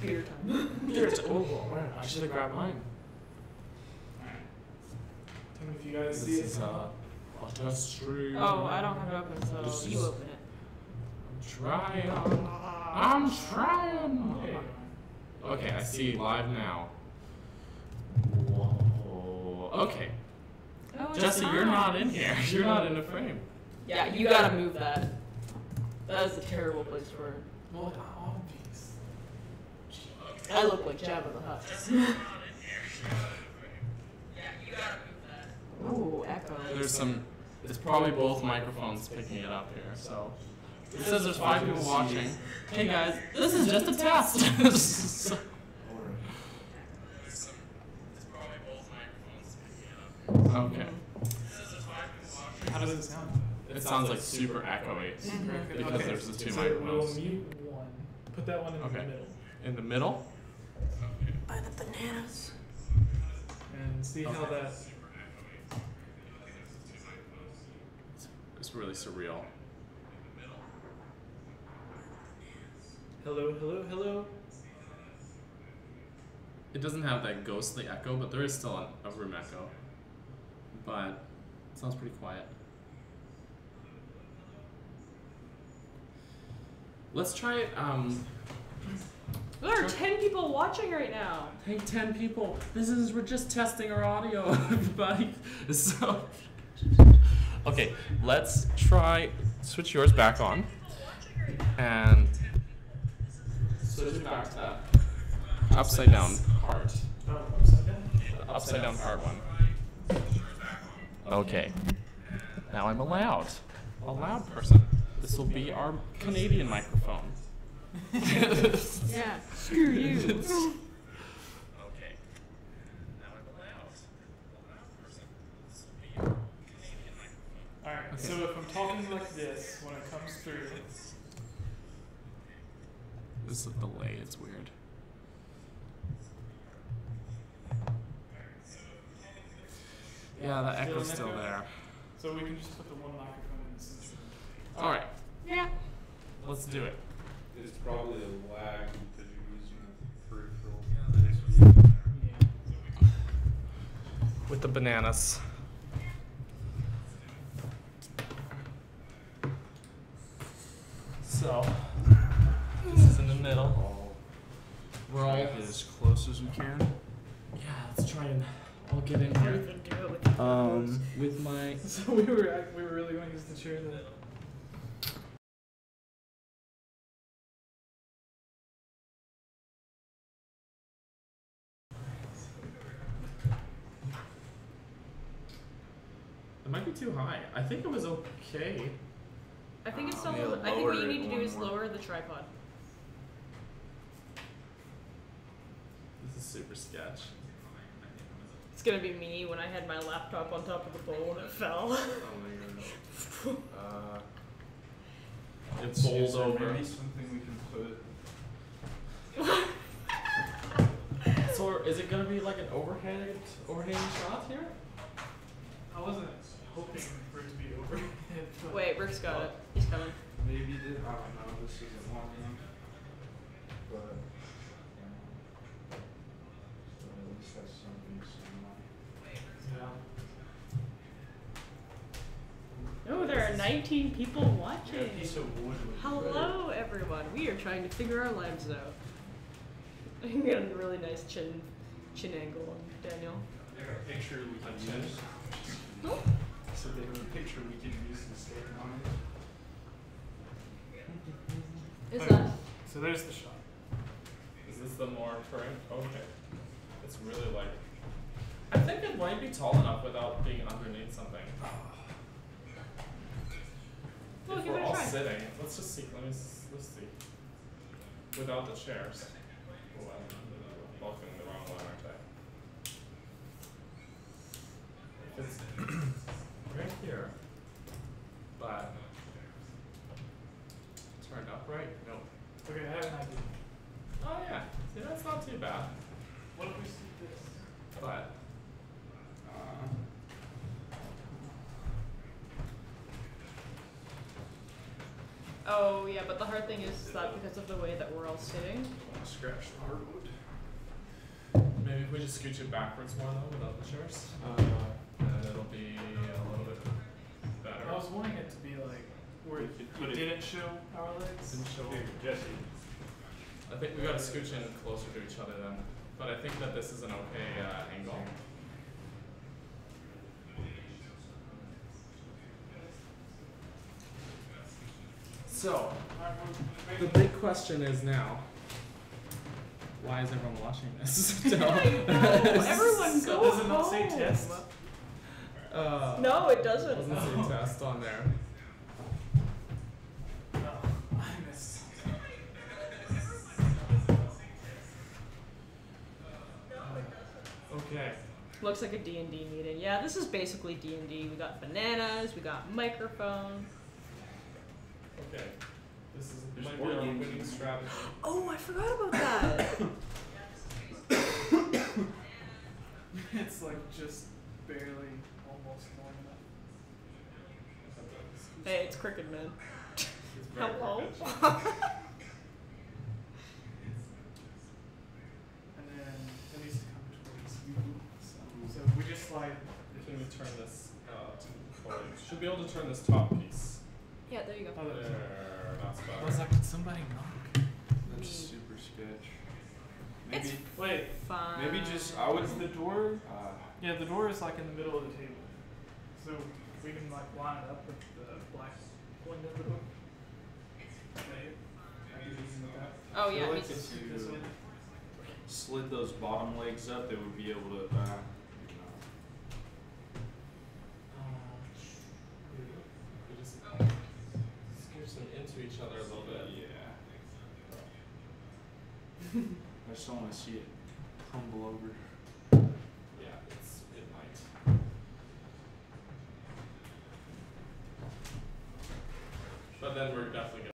Beer time. Beer time. Oh, I should have grabbed mine. Tell me if you guys see it. A test stream. Oh, I don't have it open, so you open it. I'm trying. Okay, I see live now. Whoa. Okay. Oh, Jesse, you're not in here. You're not in the frame. Yeah, you gotta move that. That is a terrible place for it. Well, obvious. I look like Jabba the Hutt. Ooh, echo. There's some. It's probably both microphones picking it up here. So it says there's 5 people watching. Hey guys, this is just a test. Okay. How does it sound? It sounds like super echoey because there's the 2 microphones. We'll mute one. Put that one in the middle. In the middle? By the bananas. And see how that. It's really surreal. Hello, hello, hello. It doesn't have that ghostly echo, but there is still a room echo. But it sounds pretty quiet. Let's try it. There are 10 people watching right now. Hey, 10 people. We're just testing our audio, everybody. So, okay, let's try. Switch yours back on, and switch it back to that upside down heart. Oh, upside down? Upside down heart one. Okay. Now I'm a loud person. This will be our Canadian microphone. Yeah, screw you. Okay. Now I'm a loud person. This will be our Canadian microphone. Alright, okay. So if I'm talking like this, when it comes through. This is a delay, it's weird. Yeah, the echo's still there. So we can just put the one microphone in the center. Alright. Yeah. Let's do it. It's probably a lag because you're using a peripheral. Yeah. With the bananas. So, this is in the middle. We're all as close as we can. Yeah, let's try and I'll get in here. With my. So we were really going to use the chair then. It might be too high. I think it was okay. I think it's still. Yeah, I think what you lower need to do it is one more. lower the tripod. This is super sketch. It's gonna be me when I had my laptop on top of the bowl and it fell. Oh my god. It bowls Is there over. maybe something we can put? So is it gonna be like an overhanging shot here? I wasn't hoping for it to be over. Wait, Rick's got it. He's coming. Maybe I don't know. This isn't one of them. But so at least that's something similar. Yeah. Oh, there are 19 people watching. Yeah, a piece of wood would be Hello, everyone. We are trying to figure our lives out. I can get a really nice chin angle on Daniel. They have a picture we can use. Oh. So they have a picture we can use and stick on it. Is that? So there's the shot. Is this the more current? Okay. It's really like. I think it might be tall enough without being underneath something. Well, If give we're it a all try. sitting, let's just see. Let's see. Without the chairs. Oh, I'm walking the wrong one, aren't I? It's right here, but turned upright. No. Okay, I have an idea. Oh yeah. See, that's not too bad. What if we see this? But Oh, yeah, but the hard thing is that because of the way that we're all sitting, Scratch the hard if we just scooch it backwards more though, without the chairs, then it'll be a little bit better. I was wanting it to be like where it didn't show our legs. Didn't show. Jesse. I think we gotta scooch in closer to each other then. But I think that this is an okay angle. So, the big question is now, why is everyone watching this? I know. Everyone go Does it not say home. test? No, it doesn't. Doesn't say test on there. Oh, I missed. Okay. Looks like a D&D meeting. Yeah, this is basically D&D. We got bananas, we got microphone. Okay. This is There's might be board our games. winning strategy. Oh, I forgot about that. It's like just barely almost long enough. Hey, it's Cricket Man. It's very Hello. good. And then it needs to come towards you. So we just slide. Can we turn this to forward? Should be able to turn this top piece. Yeah, there you go. Oh, There, that's I was better. like, did somebody knock? That's Me. super sketch. It's Maybe, Wait, fine. maybe just I would. is the door? Uh, Yeah, the door is like in the middle of the table. So we can like line it up with the black window of the book. Okay. I could even with that. Oh I yeah, feel me like too. if This you way. slid those bottom legs up, they would be able to. You know. We just scooch them into each other a little bit. Yeah. I just don't want to see it crumble over. Yeah, it might. But then we're definitely gonna.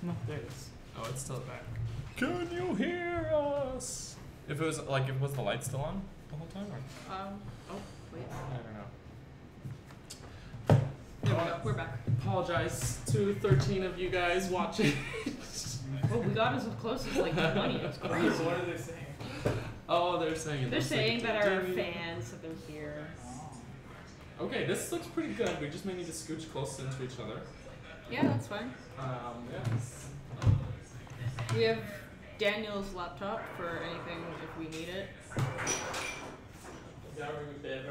No, there it is. Oh, it's still back. Can you hear us? If it was like, if was the light still on the whole time, or Oh wait. I don't know. There we go. We're back. Apologize to 13 of you guys watching. Well, we got as close as like 20. It was crazy. So what are they saying? Oh, they're saying it They're looks like saying a that our dim- fans have been here. Okay, this looks pretty good. We just may need to scooch close into each other. Yeah, that's fine. Yes. We have Daniel's laptop for anything if we need it. Or we could get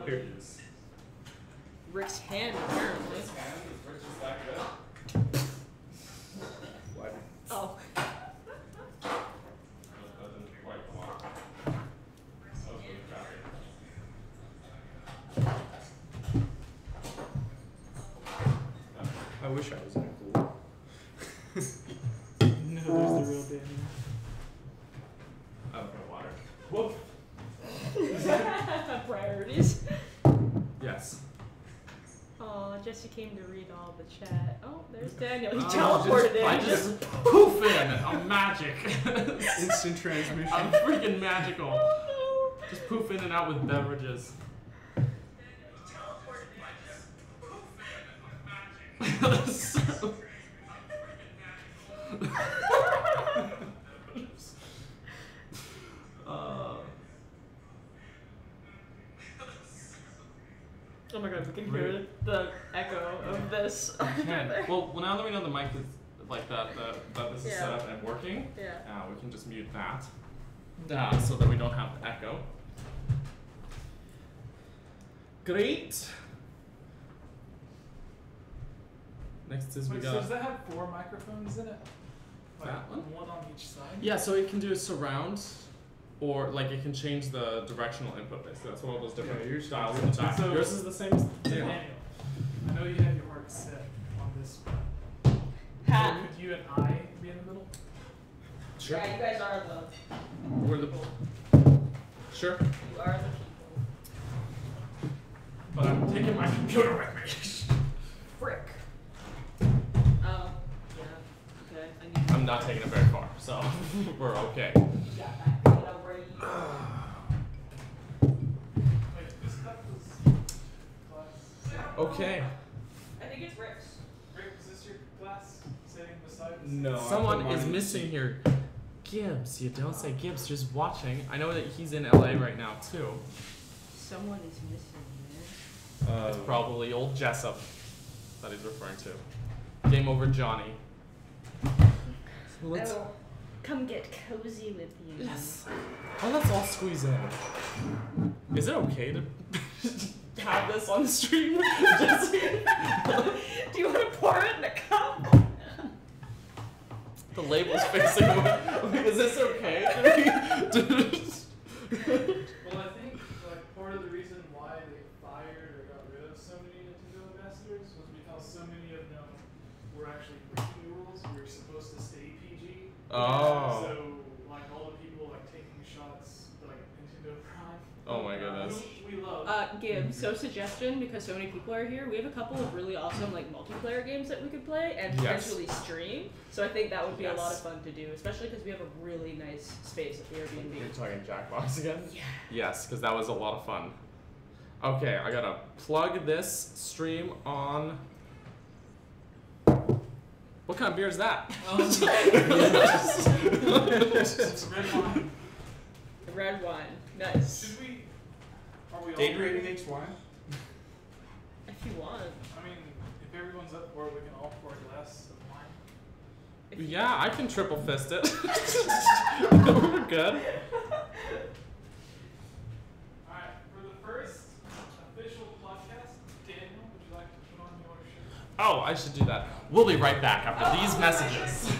Here it is. Rick's hand apparently. What? Oh. I wish I was in a pool. No, there's the real Daniel. I don't know water. Whoop. Priorities. Yes. Oh, Jesse came to read all the chat. Oh, there's Daniel. He Oh, teleported in. I just poof in. I'm magic. Instant transmission. I'm freaking magical. Just poof in and out with beverages. So- Oh my god, we can hear the echo of this. Well, now that we know the mic is like that this is set up and working, we can just mute that so that we don't have the echo. Great. Next is we So got. does that have 4 microphones in it? Like That one? one on each side? Yeah, so it can do a surround, or like it can change the directional input basically. That's one of those different styles in the back. So- Yours is the same as Daniel, I know you have your heart set on this one. Hat. So could you and I be in the middle? Sure. Yeah, you guys are the We're the. Sure. you are the people. But I'm taking my computer with me. Frick. Oh, yeah. Okay. I need I'm not taking it very far, so we're okay. You got that. Get over you. Wait, this cup was glass. Okay. I think it's Rick's. Rick, is this your glass sitting beside the No. Someone I put is mine- missing here. Gibbs, you don't say Gibbs, just watching. I know that he's in LA right now too. Someone is missing, It's probably old Jessup that he's referring to. Game over Johnny. So let's. Oh, come get cozy with you. Yes. Oh, let's all squeeze in. Is it okay to have this on stream? Just- Do you want to pour it in a cup? the label's facing away. Is this okay? Well, I think like part of the reason why they fired or got rid of so many Nintendo ambassadors was because so many of them were actually breaking the rules. We were supposed to stay PG. Oh. So like all the people like taking shots like Nintendo Prime. Oh my goodness. We love. Gibbs, so suggestion, because so many people are here, we have a couple of really awesome like multiplayer games that we could play and Yes. potentially stream. So I think that would be a lot of Yes. fun to do, especially because we have a really nice space at the Airbnb. You're talking Jackbox again? Yeah. Yes, because that was a lot of fun. Okay, I gotta plug this stream on. What kind of beer is that? It's red wine. Red wine. Nice. Should we? Are we all? Gatorade makes wine. If you want. I mean, if everyone's up for it, we can all pour a glass of wine. If you Yeah, I can triple fist it. We're good. Alright, for the first official podcast, Daniel, would you like to put on your shirt? Oh, I should do that. We'll be right back after these messages.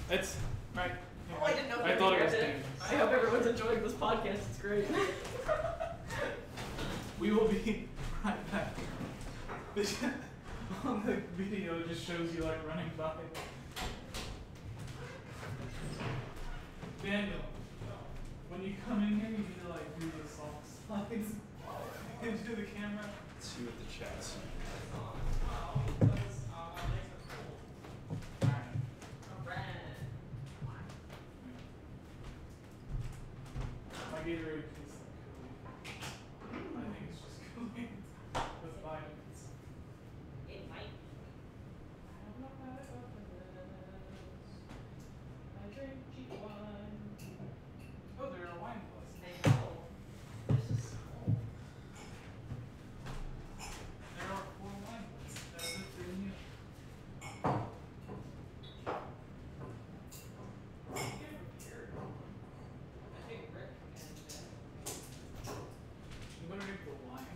It's right. Oh, I didn't know if I thought it was it. Daniel. I hope everyone's enjoying this podcast. It's great. We will be right back. On the video, it just shows you like running by. Daniel, when you come in here, you need to like do the soft slides into the camera. Let's see what the chat's saying. My Gatorade tastes like Kool-Aid. I think it's just Kool-Aid with vitamins. It might. I don't know how to open this. I drink cheap wine. Oh, there are wine glasses. I know. This is cool. There are 4 wine glasses. That's it for you. I think Rick I'm gonna drink the wine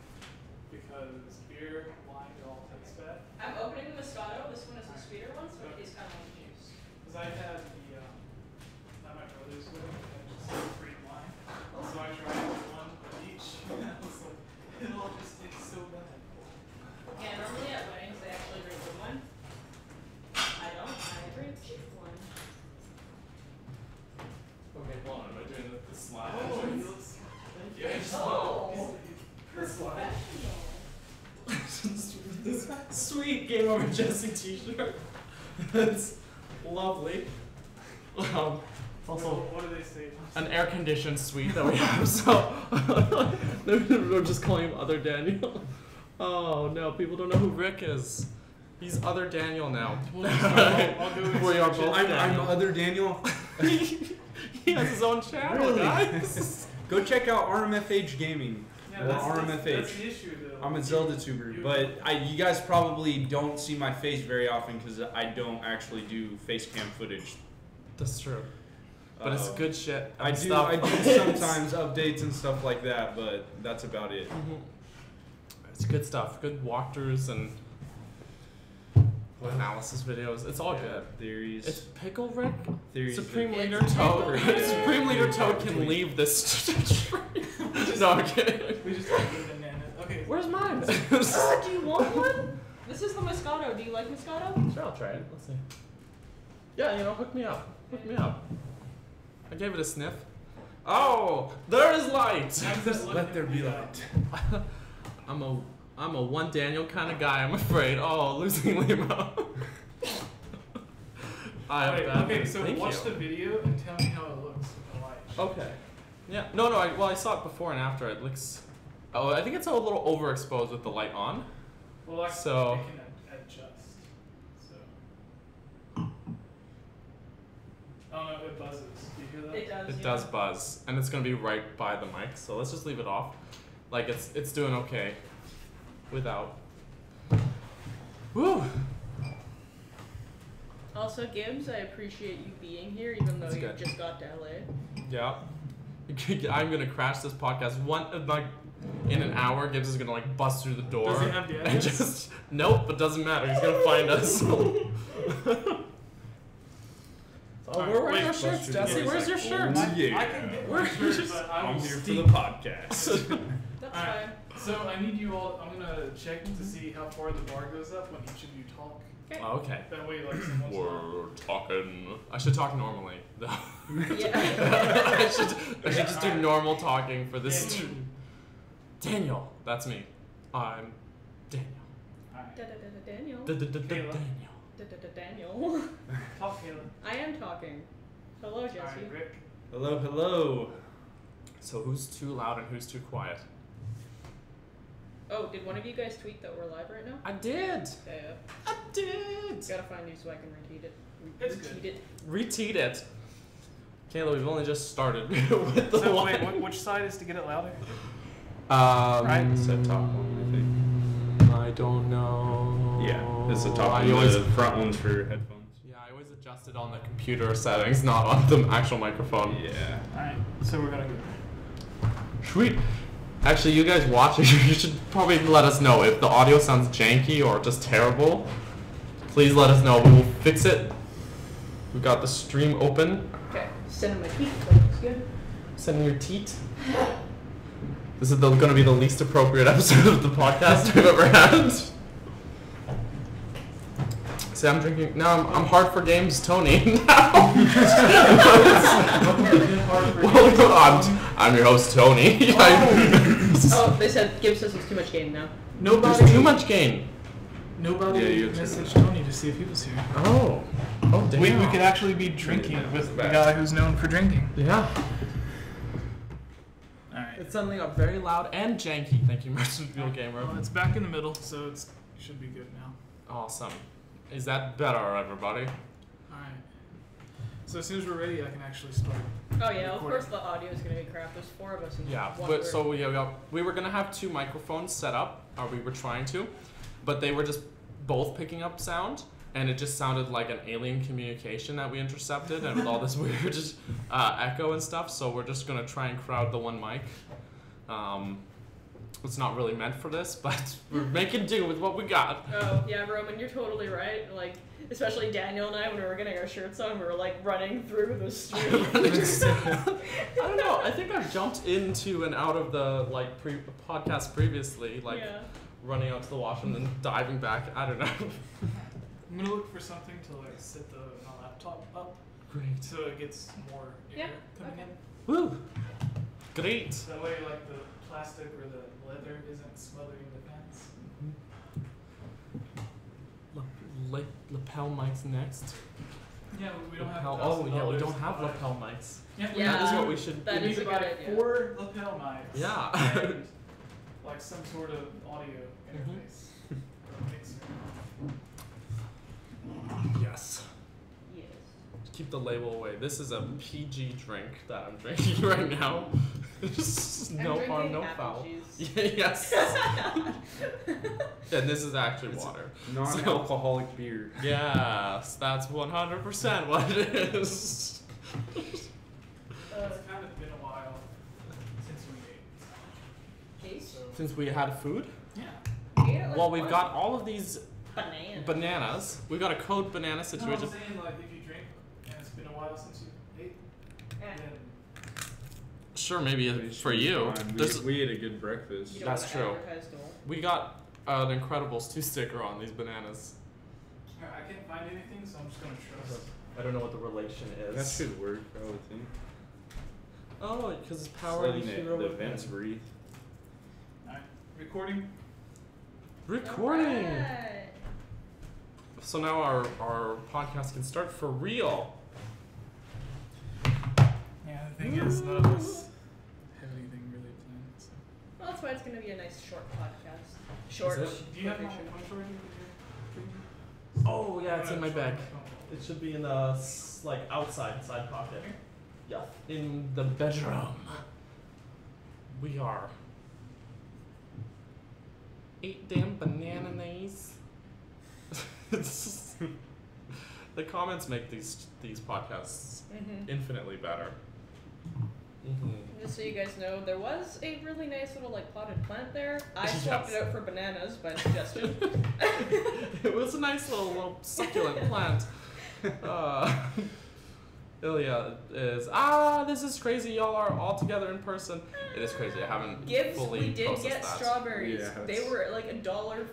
because beer, wine, they all taste bad. I'm opening the Moscato. This one is the sweeter one, so it tastes kind of like juice. Because I had the, at my brother's wedding, I had just free wine. So I tried one of each, and I was like, it all just tastes so bad. Yeah, normally at weddings they actually drink good wine. I don't. I drink cheap wine. Okay, hold on. Am I doing the slide? Oh, he looks, thank you. Oh. The slide. This sweet Game Over Jesse t-shirt. That's lovely. It's also What do they say? an air-conditioned suite that we have, so we're just calling him Other Daniel. Oh no, people don't know who Rick is. He's Other Daniel now. I'll go with We are both I'm Daniel. other Daniel. He has his own channel, Really? guys. Go check out RMFH Gaming. Yeah, Yeah, or that's RMFH. the issue, though. I'm a Zelda tuber, but you guys probably don't see my face very often because I don't actually do face cam footage. That's true. But it's good shit. I do sometimes updates and stuff like that, but that's about it. It's good stuff. Good walkthroughs and analysis videos. It's all good. Theories. It's Pickle Rick. Theories. Supreme It's Leader Pickle Toad. Rick. Supreme Leader Toad can leave this tree. No, I'm kidding. We just have the banana. Okay. Where's mine? Do you want one? This is the Moscato. Do you like Moscato? Sure, I'll try it. Let's see. Yeah, hook me up. Hook me up. I gave it a sniff. Oh, there is light. Let there be light. I'm a one Daniel kind of guy, I'm afraid. Oh, losing Limo. Okay, so watch the video and tell me how it looks with the light. Okay. Yeah. No. I saw it before and after. It looks. Oh, I think it's a little overexposed with the light on. Well, So- I can adjust. So. Oh no, it buzzes. Do you hear that? It does. It yeah. does buzz, and it's gonna be right by the mic. So let's just leave it off. Like it's doing okay. Without. Woo. Also, Gibbs, I appreciate you being here, even though That's you good. just got to LA. Yeah. I'm gonna crash this podcast in an hour. Gibbs is gonna bust through the door. Does he have the and address? just nope, but doesn't matter. He's gonna find us. We're wearing our shirts, Jesse. Where's your shirt? Oh, yeah. I can get Where- my shirt, but I I'm will here for steep. the podcast. That's Alright. fine. So I need you all. I'm gonna check to see how far the bar goes up when each of you talk. Okay. That way, someone's not. We're talking. I should talk normally, though. Yeah. I should just do normal talking for this. Daniel. Daniel, that's me. I'm Daniel. Alright. Daniel. Daniel. Daniel. Talk, Caleb. I am talking. Hello, Jesse. Alright, Rick. Hello, hello. So who's too loud and who's too quiet? Oh, did one of you guys tweet that we're live right now? I did. Yeah. I did. Gotta find you so I can retweet it. It's Retweet good. it. Retweet it. Kayla, we've only just started with the So one. wait, which side is to get it louder? Right? It's the top one, I think. I don't know. Yeah, it's the top I one. always- The front one's for headphones. Yeah, I always adjust it on the computer settings, not on the actual microphone. Yeah. Alright, so we're gonna go. Sweet. Actually, you guys watching, you should probably let us know if the audio sounds janky or just terrible. Please let us know. We will fix it. We've got the stream open. Okay. Sending my tweet. Looks good. Sending your teat. This is going to be the least appropriate episode of the podcast we've ever had. See, I'm drinking. Now I'm hard for games, Tony. Now. Well, I'm your host, Tony. Oh, they said Gibbs says it's too much game now. Nobody. There's too much game. Nobody Yeah, you have too messaged much. Tony to see if he was here. Oh. Oh, damn. We could actually be drinking with the guy who's known for drinking. Yeah. Alright. It suddenly got very loud and janky. Thank you, Merchant Fuel Gamer. Well, it's back in the middle, so it should be good now. Awesome. Is that better, everybody? Alright. So as soon as we're ready, I can actually start. Oh yeah, of Recording. course the audio is gonna be crap. There's 4 of us in Yeah. one But, room. so we were gonna have 2 microphones set up, or we were trying to, but they were just both picking up sound, and it just sounded like an alien communication that we intercepted, and with all this weird echo and stuff. So we're just gonna try and crowd the one mic. It's not really meant for this, but we're making do with what we got. Oh yeah, Roman, you're totally right. Like, especially Daniel and I, when we were getting our shirts on, we were like running through the street. I don't know. I think I've jumped into and out of the podcast previously, Yeah. running out to the washroom and then diving back. I don't know. I'm gonna look for something to set my laptop up Great. so it gets more air Yeah, coming okay. Woo. Great. in. That way, the plastic or the leather isn't smothering the fence. Lapel mics next. Yeah, we don't have. Oh yeah, we $1,000 don't have to buy. lapel mics. Yeah, Yeah. That is what we should. That we is need a to good buy idea. 4 lapel mics. Yeah. And some sort of audio interface. Or mixer. Yes. Yes. keep the label away. This is a PG drink that I'm drinking right now. No harm, no foul. Yes. And this is actually water. Non-alcoholic beer. Yes, that's 100% what it is. It's kind of been a while since we ate. Case? So, Since we had food? yeah. Well, we've got all of these bananas. We've got a code banana No, I'm situation. saying, like, if you drink and it's been a while since you ate, then Sure, maybe for you. We ate a good breakfast. You don't That's wanna true. advertise at all. We got an Incredibles 2 sticker on these bananas. I can't find anything, so I'm just gonna trust. I don't know what the relation is. That should work, I would think. Oh, because it's powered Letting hero the with vents breathe. Alright, recording. Recording. Alright. So now our podcast can start for real. Yeah, the thing is, none of us have anything really planned. So. Well, that's why it's going to be a nice short podcast. Short. Is it? Do you have my short. shorty? Oh yeah, it's in my bag. It should be in the like outside side pocket. Yeah, in the bedroom. We are 8 damn bananas. The comments make these podcasts infinitely better. Just so you guys know, there was a really nice little like potted plant there. I swapped it out for bananas by suggestion. It was a nice little succulent plant. Ilya is this is crazy. Y'all are all together in person. It is crazy. I haven't Gibbs, fully we did processed get that. strawberries. Yeah, they were at like $1.50,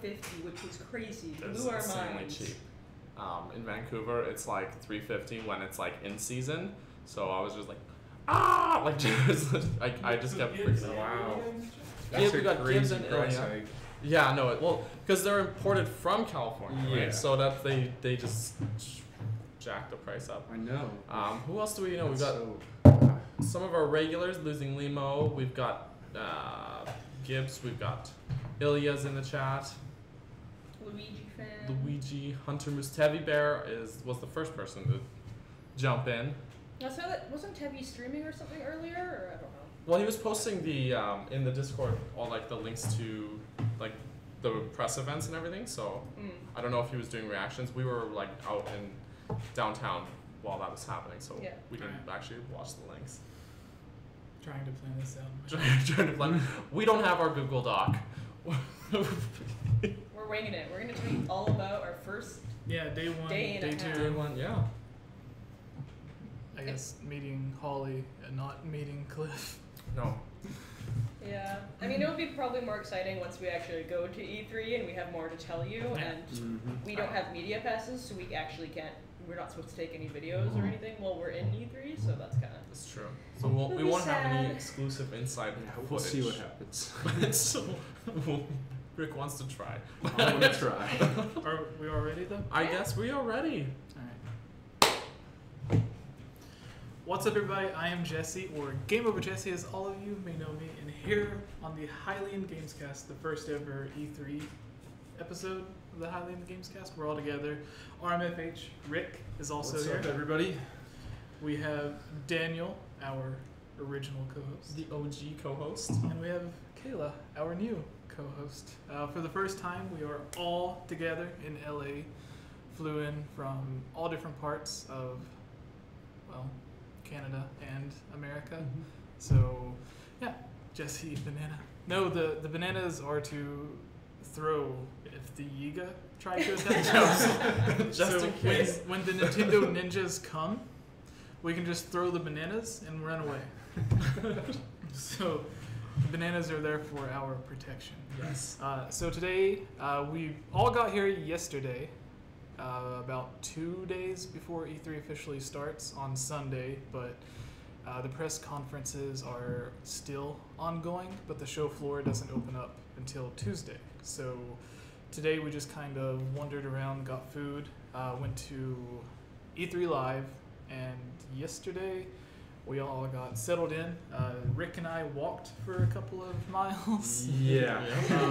which was crazy. It's Blew our insanely minds. cheap. In Vancouver, it's like $3.50 when it's like in season. So I was just like, like I just kept freaking out. Wow. Yeah, That's we a got Gibbs crazy and price Ilya. hike. Yeah, no, well, because they're imported from California, Yeah. right? So that they just jack the price up. I know. Who else do we know? We've got So, some of our regulars, Losing Limo. We've got Gibbs. We've got Ilya's in the chat. Luigi fan. Luigi, Hunter Moose, Tevy Bear was the first person to jump in. I saw that wasn't Tevye streaming or something earlier, or I don't know. Well, he was posting the in the Discord all like the links to like the press events and everything. So I don't know if he was doing reactions. We were like out in downtown while that was happening, so Yeah. we didn't actually watch the links. Trying to plan this out. Trying to plan. We don't have our Google Doc. We're winging it. We're gonna tell you all about our first. Yeah, day one, Day and a day half. two. Day one, yeah. I guess meeting Holly and not meeting Cliff. No. Yeah, I mean it would be probably more exciting once we actually go to E3 and we have more to tell you, Yeah. and we don't have media passes, so we actually can't. We're not supposed to take any videos or anything while we're in E3, so that's kind of. That's true. So we It'll be won't have any sad. exclusive inside footage. we'll see what happens. So, Rick wants to try. I'm gonna try. Are we all ready though? I guess we are ready. Alright. What's up everybody, I am Jesse, or Game Over Jesse as all of you may know me, and here on the Hylian Gamescast, the first ever E3 episode of the Hylian Gamescast, we're all together. RMFH, Rick is also What's here. up, everybody? We have Daniel, our original co-host. The OG co-host. And we have Kayla, our new co-host. For the first time, we are all together in LA, flew in from all different parts of, well, Canada and America. So, yeah, Jesse Banana. No, the bananas are to throw if the Yiga try to attack us. Just So in case. when the Nintendo ninjas come, we can just throw the bananas and run away. So the bananas are there for our protection. Yes. So today, we all got here yesterday, about 2 days before E3 officially starts on Sunday, but the press conferences are still ongoing, but the show floor doesn't open up until Tuesday. So today we just kind of wandered around, got food, went to E3 Live, and yesterday we all got settled in. Rick and I walked for a couple of miles. Yeah.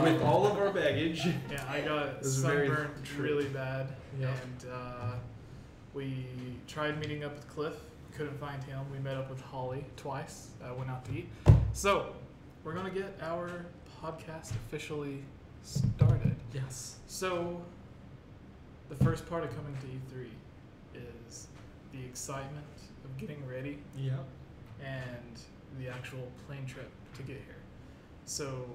With all of our baggage. Yeah, I got was very sunburned true. really bad, Yeah. and We tried meeting up with Cliff, couldn't find him. We met up with Holly twice, went out to eat. So, we're going to get our podcast officially started. Yes. So, the first part of coming to E3 is the excitement of getting ready Yeah. and the actual plane trip to get here. So,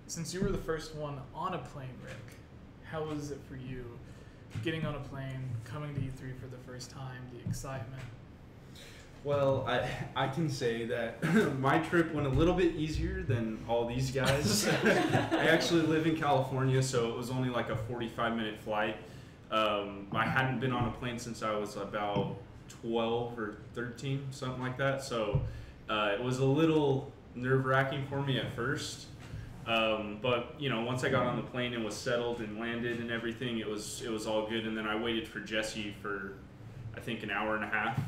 since you were the first one on a plane, Rick, how was it for you getting on a plane, coming to E3 for the first time, the excitement? Well, I can say that my trip went a little bit easier than all these guys. I actually live in California, so it was only like a 45-minute flight. I hadn't been on a plane since I was about 12 or 13, something like that. So it was a little nerve-wracking for me at first. But once I got on the plane and was settled and landed and everything, it was all good. And then I waited for Jesse for I think an hour and a half.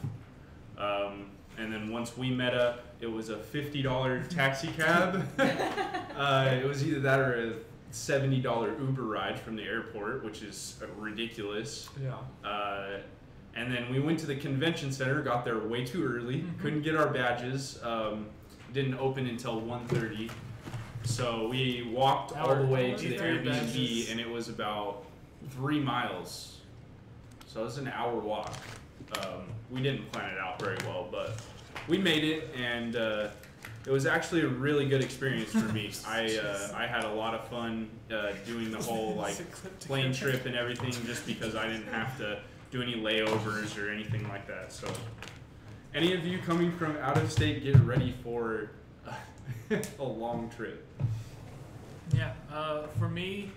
And then once we met up, it was a $50 taxi cab. It was either that or a $70 Uber ride from the airport, which is ridiculous. Yeah. And then we went to the convention center, got there way too early, couldn't get our badges. Didn't open until 1:30. So we walked all the way to the Airbnb, and it was about 3 miles. So it was an hour walk. We didn't plan it out very well, but we made it, and it was actually a really good experience for me. I had a lot of fun doing the whole plane trip and everything, just because I didn't have to do any layovers or anything like that. So any of you coming from out of state, get ready for a long trip. Yeah, for me,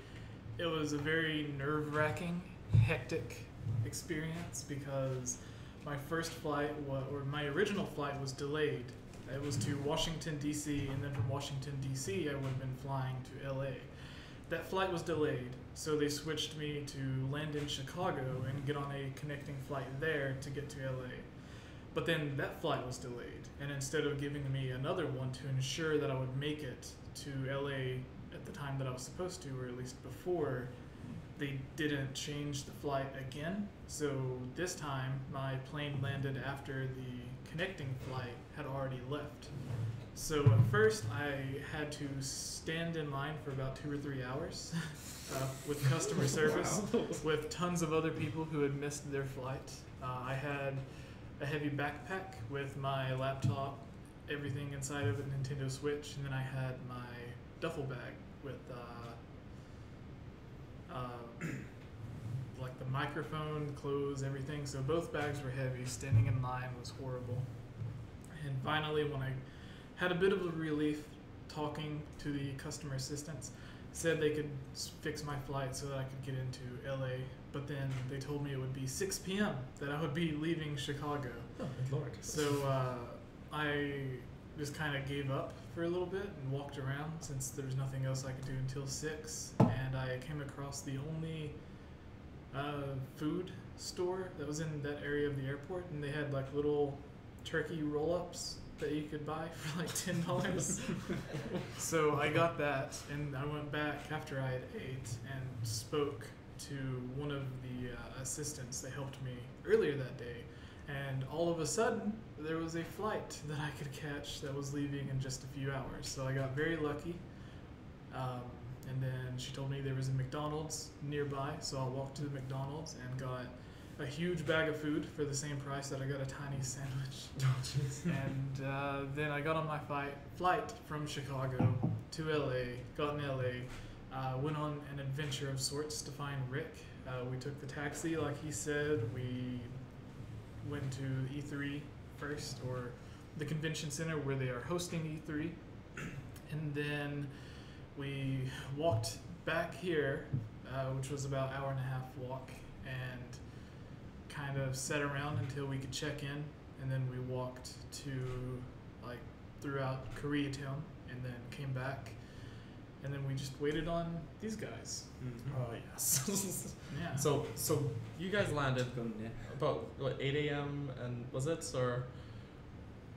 it was a very nerve-wracking, hectic experience because my first flight, my original flight was delayed. It was to Washington, D.C., and then from Washington, D.C., I would have been flying to L.A. That flight was delayed, so they switched me to land in Chicago and get on a connecting flight there to get to L.A. But then that flight was delayed, and instead of giving me another one to ensure that I would make it to LA at the time that I was supposed to, or at least before, they didn't change the flight again. So this time, my plane landed after the connecting flight had already left. So at first, I had to stand in line for about 2 or 3 hours with customer service, with tons of other people who had missed their flight. I had a heavy backpack with my laptop, everything inside of it, Nintendo Switch, and then I had my duffel bag with like the microphone, clothes, everything. So both bags were heavy. Standing in line was horrible. And finally, when I had a bit of a relief talking to the customer assistants, said they could fix my flight so that I could get into LA. But then they told me it would be 6 p.m. that I would be leaving Chicago. Oh, my Lord. So I just kind of gave up for a little bit and walked around since there was nothing else I could do until 6. And I came across the only food store that was in that area of the airport, and they had like little turkey roll-ups that you could buy for like $10. So I got that, and I went back after I had ate and spoke to one of the assistants that helped me earlier that day, and all of a sudden there was a flight that I could catch that was leaving in just a few hours. So I got very lucky, and then she told me there was a McDonald's nearby, so I walked to the McDonald's and got a huge bag of food for the same price that I got a tiny sandwich. And then I got on my flight from Chicago to LA, got in LA, went on an adventure of sorts to find Rick. We took the taxi, like he said. We went to E3 first, or the convention center where they are hosting E3. And then we walked back here, which was about an hour and a half walk, and kind of sat around until we could check in, and then we walked to like throughout Koreatown, and then came back, and then we just waited on these guys. Mm-hmm. Oh yes. Yeah. So you guys landed about what, 8 a.m. and was it, or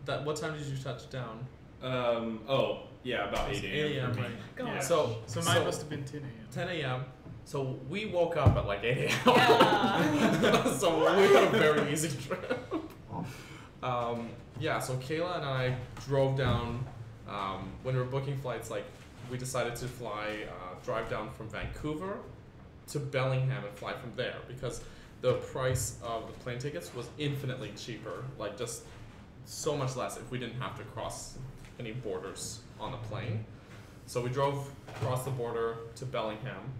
that? What time did you touch down? Oh yeah, about 8 a.m. right? Yeah. So mine must have been 10 a.m. 10 a.m. So we woke up at like 8 a.m. Yeah. So we had a very easy trip. Yeah, so Kayla and I drove down, when we were booking flights, like, we decided to drive down from Vancouver to Bellingham and fly from there, because the price of the plane tickets was infinitely cheaper, like just so much less if we didn't have to cross any borders on the plane. So we drove across the border to Bellingham.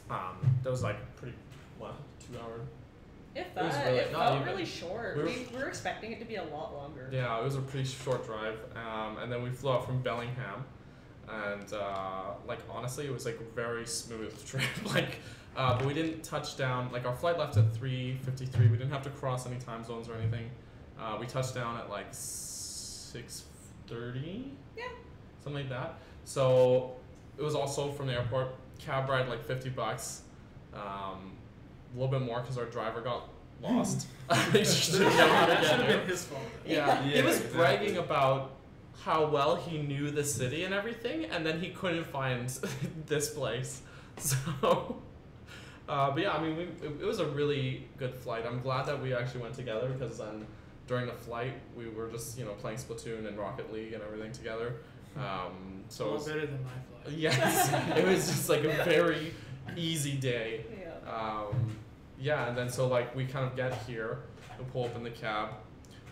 That was like pretty, 2 hour? It It was felt, really- it not felt even. really short. We We were expecting it to be a lot longer. Yeah, it was a pretty short drive, and then we flew out from Bellingham, and like honestly, it was like a very smooth trip. Like, but we didn't touch down. Like our flight left at 3:53. We didn't have to cross any time zones or anything. We touched down at like 6:30. Yeah. Something like that. So it was also from the airport. Cab ride like $50. A little bit more because our driver got lost. He just didn't know how to That get should have there. been his fault. Yeah, he Yeah, was exactly. bragging about how well he knew the city and everything, and then he couldn't find this place. So, but yeah, I mean, it was a really good flight. I'm glad that we actually went together, because then during the flight we were just playing Splatoon and Rocket League and everything together. So A it lot was, better than my flight. yes, it was just like a very easy day. Yeah. Yeah, and then so like we kind of get here, we pull up in the cab,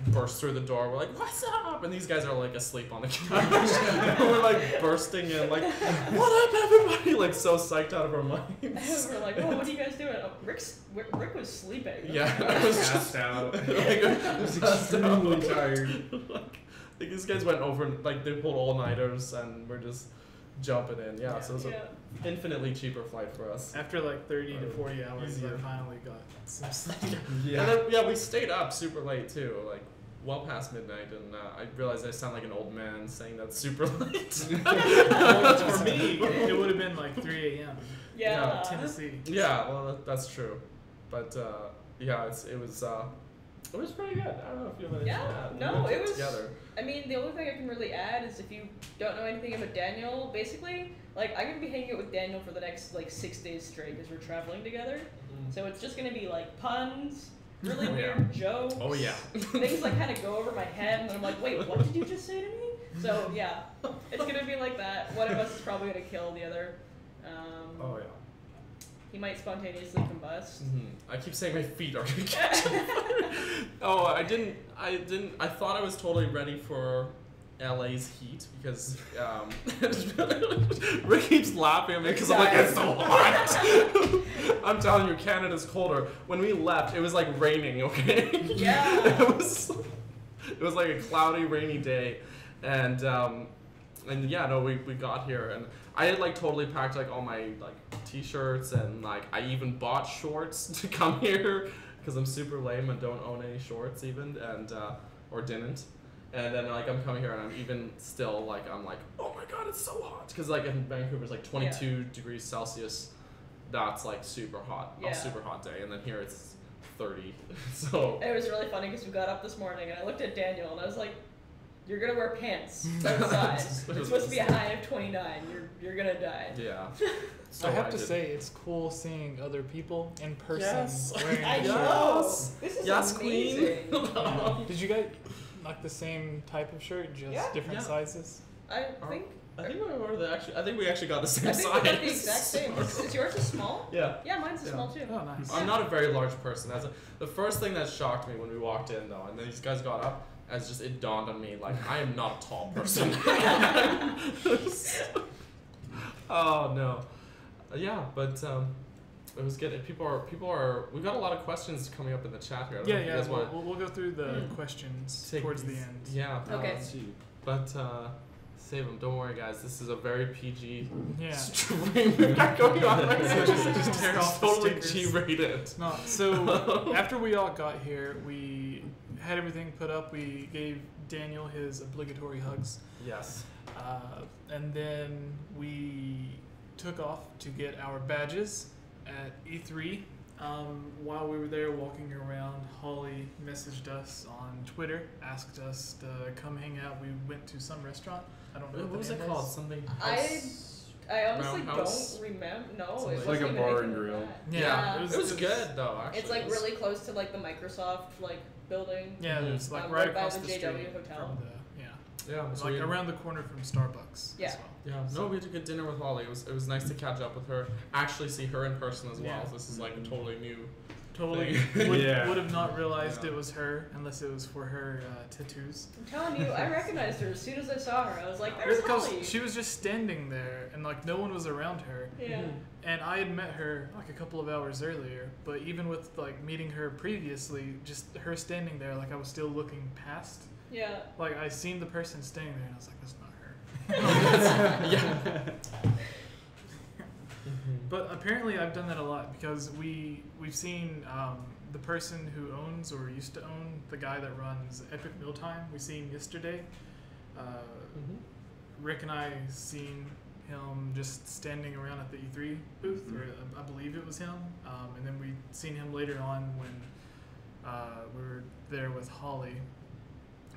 burst through the door, we're like, "What's up?" And these guys are like asleep on the couch. And we're like bursting in, like, "What up, everybody?" Like so psyched out of our minds. We're like, "Oh, what are you guys doing?" Oh, Rick was sleeping. Yeah, I was Passed just out. like, I was extremely tired. Like these guys went over, like they pulled all-nighters, and we're just jumping in. Yeah, so it was Yeah. an infinitely cheaper flight for us. After like 30 to 40 hours, Easier. I finally got some sleep. And then we stayed up super late too, like well past midnight, and I realized I sound like an old man saying that's super late. Well, for me, it would have been like 3 a.m. Yeah. Tennessee. Yeah, well that's true, but yeah, it was pretty good. I don't know if you have anything Yeah, to add. no, We went it was- together. I mean, the only thing I can really add is if you don't know anything about Daniel, basically, like, I'm gonna be hanging out with Daniel for the next, like, 6 days straight because we're traveling together. So it's just gonna be, like, puns, really Oh, yeah. weird jokes. Oh yeah. Things, like, kind of go over my head, and then I'm like, wait, what did you just say to me? So, yeah, it's gonna be like that. One of us is probably gonna kill the other. Oh yeah. He might spontaneously combust. I keep saying my feet are gonna catch on fire. Oh, I didn't. I thought I was totally ready for LA's heat because Rick keeps laughing at me because I'm like, it's so hot. I'm telling you, Canada's colder. When we left, it was like raining. Okay. Yeah. It was like a cloudy, rainy day, and yeah, no, we got here and I had like totally packed like all my like t-shirts and like I even bought shorts to come here because I'm super lame and don't own any shorts even and or didn't. And then like I'm coming here and I'm even still like I'm like, oh my god, it's so hot because like in Vancouver it's like 22 degrees Celsius. That's like super hot, Yeah. a super hot day, and then here it's 30. So It was really funny because we got up this morning and I looked at Daniel and I was like, "You're gonna wear pants outside. It's supposed to be a high of 29. You're gonna die." yeah. So I have to did- say, it's cool seeing other people in person Yes. wearing I the know. Yes. This is Yes, queen. amazing. shirt. Did you guys like the same type of shirt, just Yeah. different Yeah. sizes? I think I think we were I think we actually got the same I size. think we got the exact same. Is yours a small? Yeah. Yeah, mine's a Yeah. small too. Oh, nice. I'm not a very large person. The first thing that shocked me when we walked in though, and then these guys got up, as just it dawned on me like I am not a tall person. Oh no. Yeah, but it was good. People are. We got a lot of questions coming up in the chat here. I don't know if you guys want to We'll go through the questions take towards the these- end. Yeah. Okay. Let's see. But save them. Don't worry, guys. This is a very PG Yeah. stream we've got going on right now. So just tear off the totally stickers. G-rated. No, so after we all got here, we had everything put up. We gave Daniel his obligatory hugs. Yes. And then we took off to get our badges at E3. While we were there walking around, Holly messaged us on Twitter, asked us to come hang out. We went to some restaurant. I don't know What what was the it name called? is. Something. I I honestly Roundhouse? don't remember. No, Something it like wasn't a even bar anything and grill. like that. Yeah, it was good though. Actually, It's like really close to like the Microsoft like building. Yeah, it's like right right by across the the JW street Hotel. from the Yeah, it's so like we- around the corner from Starbucks. Yeah. As well. Yeah, no, we had a good dinner with Holly. It was nice to catch up with her, actually see her in person as well. Yeah. This is like a totally new. Totally thing. would Yeah. have not realized Yeah. it was her unless it was for her tattoos. I'm telling you, I recognized her as soon as I saw her. I was like, "There's Because Holly." she was just standing there and like no one was around her. Yeah. And I had met her like a couple of hours earlier, but even with like meeting her previously, just her standing there, like I was still looking past. Yeah. Like I seen the person standing there and I was like, that's not her. Yeah. But apparently I've done that a lot because we've seen the person who owns or used to own the guy that runs Epic Mealtime. We seen yesterday. Rick and I seen him just standing around at the E3 booth, or I believe it was him. And then we seen him later on when we were there with Holly.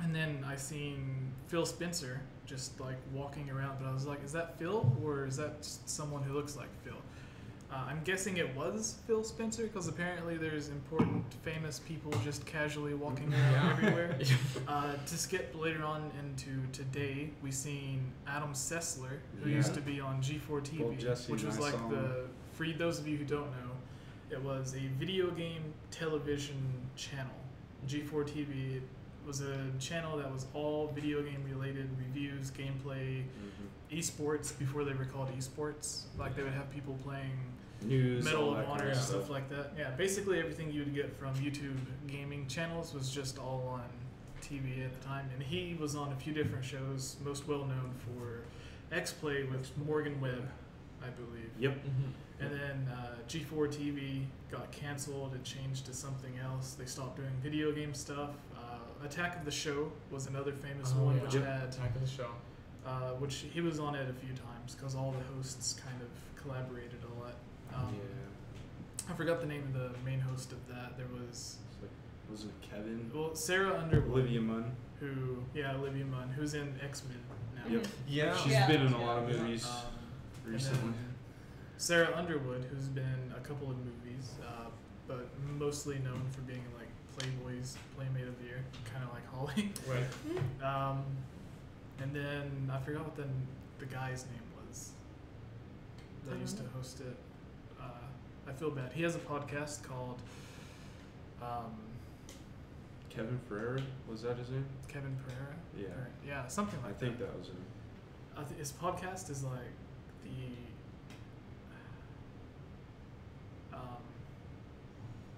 And then I seen Phil Spencer just like walking around, but I was like, is that Phil or is that just someone who looks like Phil? I'm guessing it was Phil Spencer because apparently there's important, famous people just casually walking around everywhere. To skip later on into today, we seen Adam Sessler, who used to be on G4 TV, Well, Jesse which and was I like saw the, him. for those of you who don't know, it was a video game television channel. G4 TV was a channel that was all video game related reviews, gameplay, esports before they were called esports. Like they would have people playing News, Medal all of that kind Honor, of stuff like that. Yeah, basically everything you would get from YouTube gaming channels was just all on TV at the time. And he was on a few different shows, most well known for X-Play with Morgan Webb, I believe. Yep. And then G4 TV got canceled. It changed to something else. They stopped doing video game stuff. Attack of the Show was another famous one, which had Attack of the Show. which he was on it a few times because all the hosts kind of collaborated a lot. I forgot the name of the main host of that. There was Was it Kevin? well Sarah Underwood, Olivia Munn. Olivia Munn, who's in X-Men now. Yep. Yeah. She's Yeah. been in a lot of movies And recently. then Sarah Underwood, who's been in a couple of movies, but mostly known for being in like Playboy's Playmate of the Year, kind of like Holly. Right. And then I forgot what the guy's name was that used to host it. I feel bad. He has a podcast called Kevin Ferreira, was that his name? Kevin Pereira. Yeah. Yeah, something I like think that. that was him. His podcast is like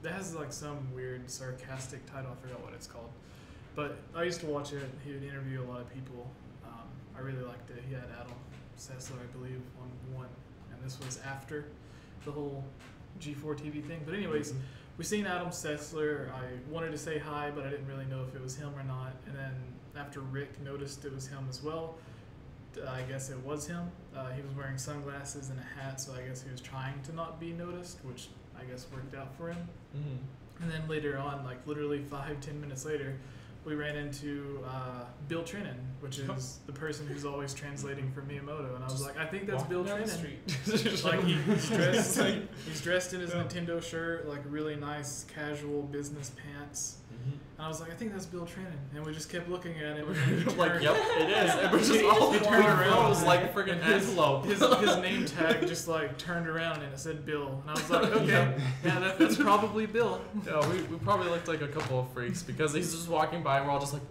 that has like some weird sarcastic title. I forgot what it's called, but I used to watch it. He would interview a lot of people. I really liked it. He had Adam Sessler, I believe, on one, and this was after the whole G4 TV thing. But anyways, we seen Adam Sessler. I wanted to say hi, but I didn't really know if it was him or not. And then after Rick noticed it was him as well, I guess it was him. He was wearing sunglasses and a hat, so I guess he was trying to not be noticed, which I guess worked out for him. And then later on, like literally 5-10 minutes later, we ran into Bill Trinan, which is the person who's always translating for Miyamoto, and I was like, I think that's Bill Walking down the Trinan. street. Like he's dressed in his Nintendo shirt, like really nice casual business pants. And I was like, I think that's Bill Trinan, and we just kept looking at him. And Like, yep, it is. And we're just all He we turned around. froze like a freaking antelope. His name tag just like turned around and it said Bill, and I was like, okay, yeah, that's probably Bill. Yeah, we probably looked like a couple of freaks because he's just walking by and we're all just like,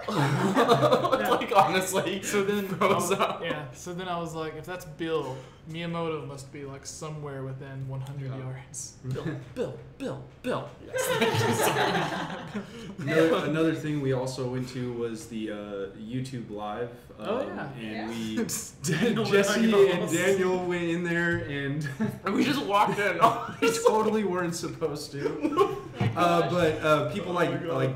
like honestly, So then, froze up. yeah. So then I was like, if that's Bill, Miyamoto must be like somewhere within 100 Yeah. yards. Bill. Another thing we also went to was the YouTube Live. Oh, yeah. And Yeah. we Jesse and Daniel went in there and And we just walked in. we totally weren't supposed to. But people like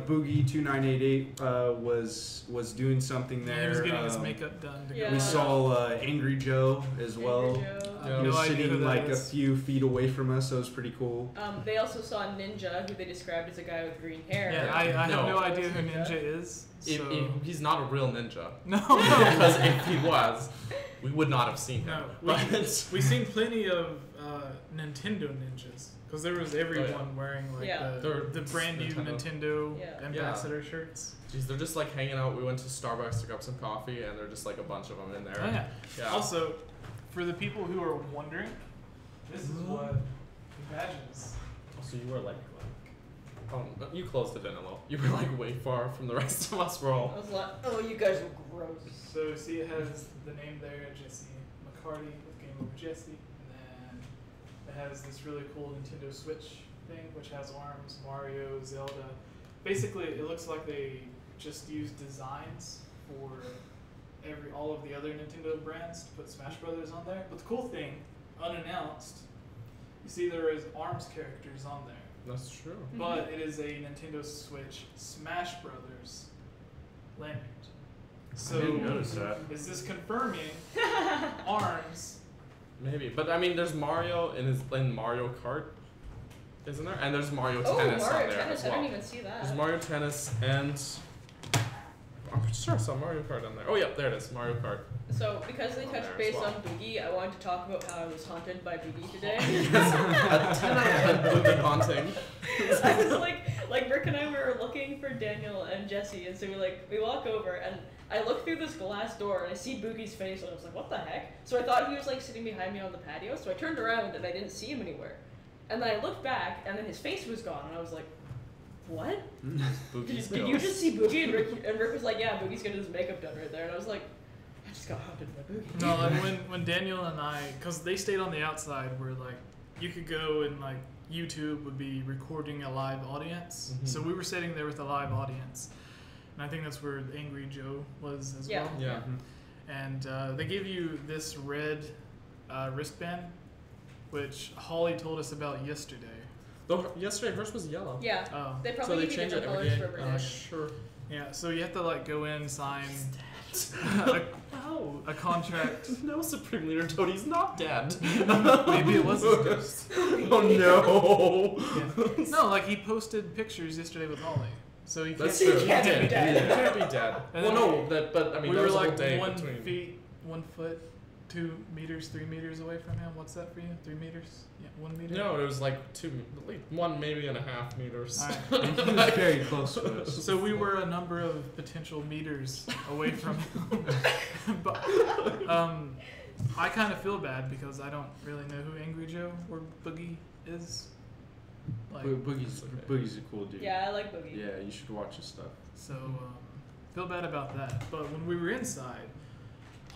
Boogie 2988 was doing something there. He was getting his makeup done. To Yeah. go We out. saw Angry Joe as well. Angry Joe. Yeah. He was No idea sitting who that like a is. few feet away from us, so it was pretty cool. They also saw Ninja, who they described as a guy with green hair. Yeah, I have No. no idea who Ninja is. So. He's not a real ninja. No, Because if he was, we would not have seen him. no. But We've seen plenty of Nintendo ninjas. Because there was everyone Oh, yeah. wearing like Yeah. the brand new Nintendo Yeah. ambassador shirts. Jeez, they're just like hanging out. We went to Starbucks to grab some coffee, and they're just like a bunch of them in there. Oh yeah. Yeah. Also, for the people who are wondering, this is what the badge is. So you were like, oh, you closed it in a little. You were like way far from the rest of us. We're I all. was like, oh, you guys are gross. So see, it has the name there, Jesse McCarty with Game Over Jesse, and then it has this really cool Nintendo Switch thing, which has Arms, Mario, Zelda. Basically, it looks like they just used designs for all of the other Nintendo brands to put Smash Brothers on there. But the cool thing, unannounced, you see there is Arms characters on there. That's true. But it is a Nintendo Switch Smash Brothers lanyard. So I didn't notice that. is this confirming Arms? Maybe, but I mean, there's Mario in Mario Kart, isn't there? And there's Mario Oh, Tennis Mario on there Tennis, as I well. didn't even see that. There's Mario Tennis and I'm pretty sure I saw Mario Kart on there. Oh yeah, there it is, Mario Kart. So, because they On touched there as base well. on Boogie, I wanted to talk about how I was haunted by Boogie today. A 10 out of 10 Boogie haunting. I was like Rick and I were looking for Daniel and Jesse, and so we walk over, and I look through this glass door, and I see Boogie's face, and I was like, what the heck? So I thought he was like sitting behind me on the patio, so I turned around, and I didn't see him anywhere. And then I looked back, and then his face was gone, and I was like, what? Boogie's Did you just see Boogie? And Rick was like, yeah, Boogie's getting his makeup done right there, and I was like, I just got haunted by Boogie. No, like when Daniel and I, because they stayed on the outside where like you could go and like YouTube would be recording a live audience. Mhm. So we were sitting there with a live audience. And I think that's where Angry Joe was as Yeah. well. Yeah. And they give you this red wristband, which Holly told us about yesterday. Though yesterday hers was yellow. Yeah, Oh, they So probably they give you change it different every colors day. for every day. Sure. yeah. So you have to like go in, sign No. a contract. No, Supreme Leader Toadie's not dead. Maybe it was his ghost. Oh no. Yeah. No, like he posted pictures yesterday with Holly. So he That's can't true. He can't be dead. He can't be dead. And Well, then no, but I mean, we there were was a whole like day 1 between. 1 foot, 2 meters, 3 meters away from him. What's that for you? 3 meters? Yeah, 1 meter. No, it was like 1 maybe and a half meters. All He was very close to us. So we were a number of potential meters away from him. But I kind of feel bad because I don't really know who Angry Joe or Boogie is. Like, Boogie's a cool dude. Yeah, I like Boogie. Yeah, you should watch his stuff. so feel bad about that. But when we were inside,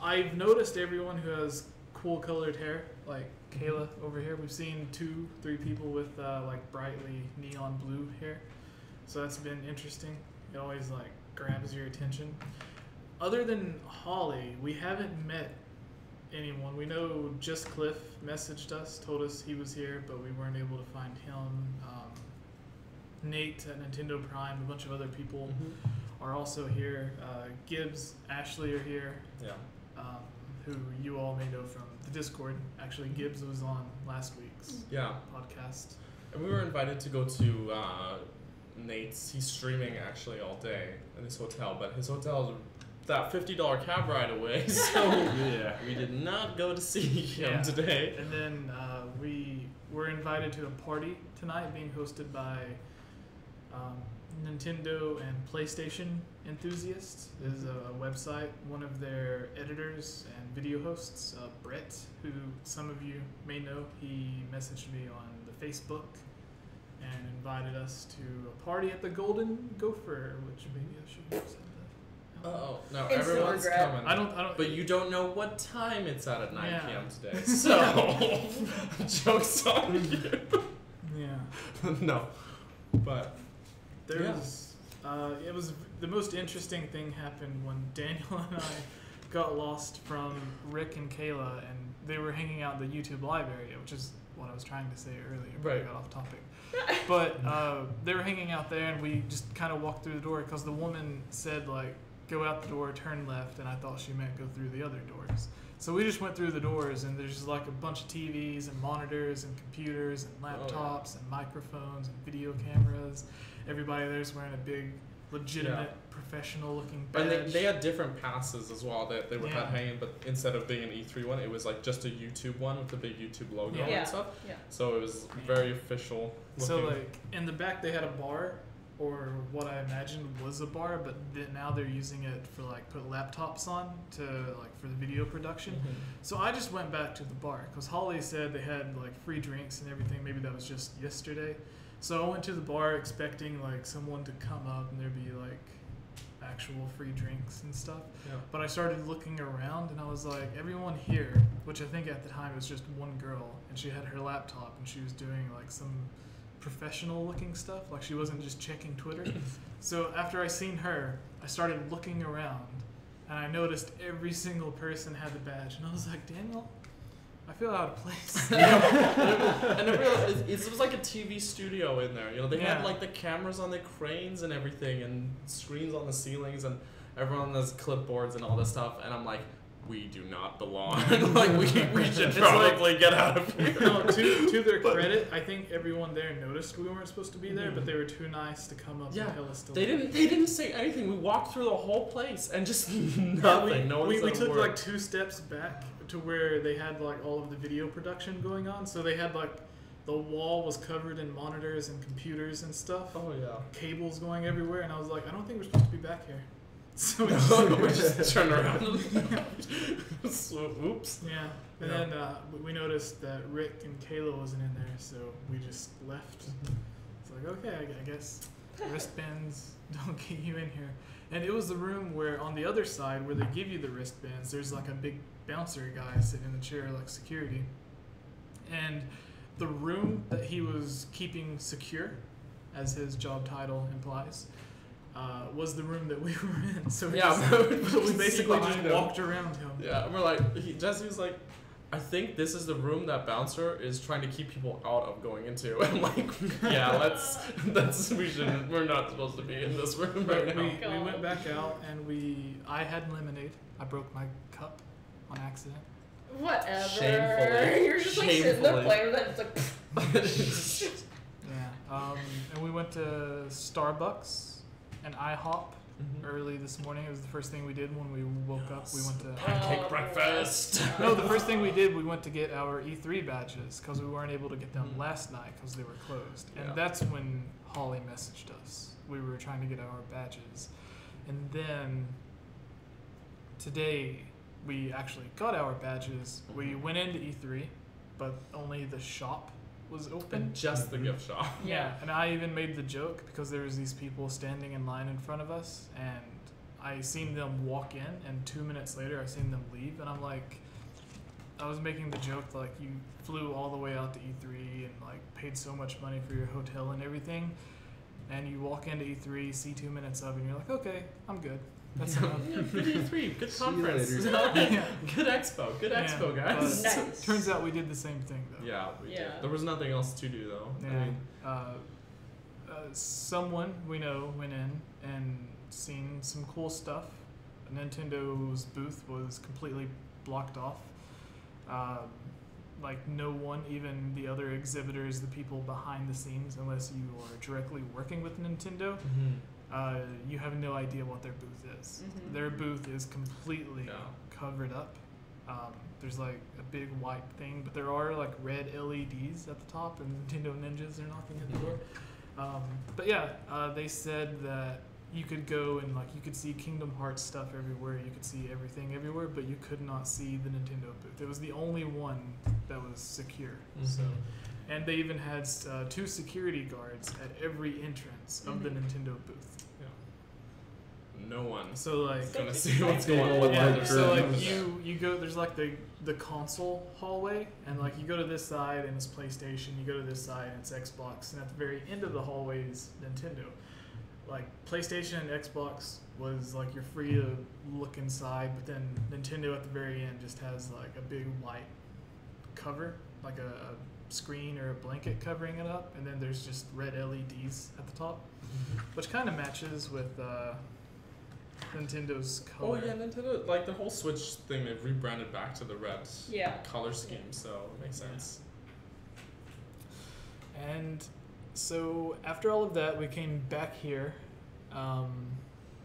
I've noticed everyone who has cool colored hair, like Kayla over here. We've seen 2-3 people with like brightly neon blue hair. So that's been interesting. It always like grabs your attention. Other than Holly, we haven't met anyone. We know Just Cliff messaged us, told us he was here, but we weren't able to find him. Nate at Nintendo Prime, a bunch of other people are also here. Gibbs, Ashley are here, Yeah. who you all may know from the Discord. Actually, Gibbs was on last week's Yeah. podcast. And we were invited to go to Nate's. He's streaming actually all day in his hotel, but his hotel is that $50 cab ride away, so Yeah. we did not go to see him Yeah. today. And then we were invited to a party tonight being hosted by Nintendo and PlayStation Enthusiasts is a website. One of their editors and video hosts, Brett, who some of you may know, he messaged me on the Facebook and invited us to a party at the Golden Gopher, which maybe I should have said that. Oh no, Instant everyone's regret. coming. I don't. But you don't know what time it's at 9 Yeah. p.m. today, so joke's on you. Yeah. No, but There's, it was the most interesting thing happened when Daniel and I got lost from Rick and Kayla, and they were hanging out in the YouTube live area, which is what I was trying to say earlier, but I Right. got off topic. But they were hanging out there, and we just kind of walked through the door because the woman said like, "Go out the door, turn left," and I thought she meant go through the other doors. So we just went through the doors, and there's like a bunch of TVs and monitors and computers and laptops and microphones and video cameras. Everybody there's wearing a big, legitimate, professional-looking badge. And they had different passes as well that they were had hanging, but instead of being an E3 one, it was like just a YouTube one with the big YouTube logo and stuff. Yeah. So it was very official looking. So like in the back they had a bar, or what I imagined was a bar, but now they're using it for like put laptops on to like for the video production. So I just went back to the bar because Holly said they had like free drinks and everything. Maybe that was just yesterday. So I went to the bar expecting like someone to come up and there'd be like actual free drinks and stuff. Yeah. But I started looking around and I was like, everyone here, which I think at the time was just one girl, and she had her laptop and she was doing like some professional looking stuff, like she wasn't just checking Twitter. So after I seen her, I started looking around and I noticed every single person had the badge, and I was like, Daniel, I feel out of place. And I realized it was like a TV studio in there. You know, they had like the cameras on the cranes and everything, and screens on the ceilings, and everyone has clipboards and all this stuff. And I'm like, we do not belong. Like we should probably get out of here. No, to their credit, I think everyone there noticed we weren't supposed to be there, but they were too nice to come up and tell us to leave. They didn't say anything. We walked through the whole place and just nothing. We took like 2 steps back to where they had like all of the video production going on. So they had like the wall was covered in monitors and computers and stuff. Oh yeah. Cables going everywhere, and I was like, I don't think we're supposed to be back here. So we just turned around. So, oops. Yeah. And then we noticed that Rick and Kayla wasn't in there, so we just left. It's like, okay, I guess wristbands don't get you in here. And it was the room where on the other side where they give you the wristbands, there's like a big bouncer guy sitting in the chair like security. And the room that he was keeping secure, as his job title implies, was the room that we were in. So we basically just walked around him. Yeah, and we're like, Jesse was like, I think this is the room that bouncer is trying to keep people out of going into. And I'm like, yeah, we're not supposed to be in this room right now. We went back out and I had lemonade. I broke my cup on accident. Whatever. Shamefully. You're just like sitting there playing with it. It's like. Yeah. And we went to Starbucks and IHOP early this morning. It was the first thing we did when we woke up. We went to pancake breakfast. No, the first thing we did, we went to get our E3 badges because we weren't able to get them last night because they were closed. And that's when Holly messaged us. We were trying to get our badges. And then today we actually got our badges. We went into E3, but only the shop was open. Just the gift shop. Yeah, and I even made the joke because there was these people standing in line in front of us, and I seen them walk in, and 2 minutes later I seen them leave, and I'm like, I was making the joke like, you flew all the way out to E3 and like paid so much money for your hotel and everything, and you walk into E3, see 2 minutes of it, and you're like, okay, I'm good. That's enough. Good E3, good conference. Good expo, guys. Nice. Turns out we did the same thing though. Yeah, we did. There was nothing else to do though. Yeah. I mean, Someone we know went in and seen some cool stuff. Nintendo's booth was completely blocked off. Like no one, even the other exhibitors, the people behind the scenes, unless you are directly working with Nintendo, you have no idea what their booth is. Their booth is completely covered up. There's like a big white thing, but there are like red LEDs at the top, and Nintendo ninjas are knocking at the door. But yeah, they said that you could go and like you could see Kingdom Hearts stuff everywhere, you could see everything everywhere, but you could not see the Nintendo booth. It was the only one that was secure. So, and they even had 2 security guards at every entrance of the Nintendo booth. no one. So like gonna see what's going on with yeah, so like you go, there's like the console hallway, and like you go to this side and it's PlayStation, you go to this side and it's Xbox, and at the very end of the hallway is Nintendo. Like PlayStation and Xbox was like you're free to look inside, but then Nintendo at the very end just has like a big white cover, like a screen or a blanket covering it up, and then there's just red LEDs at the top, which kind of matches with Nintendo's Oh color. yeah, Nintendo, like the whole Switch thing, they've rebranded back to the red Yeah. color scheme, so it makes sense. And so after all of that, we came back here.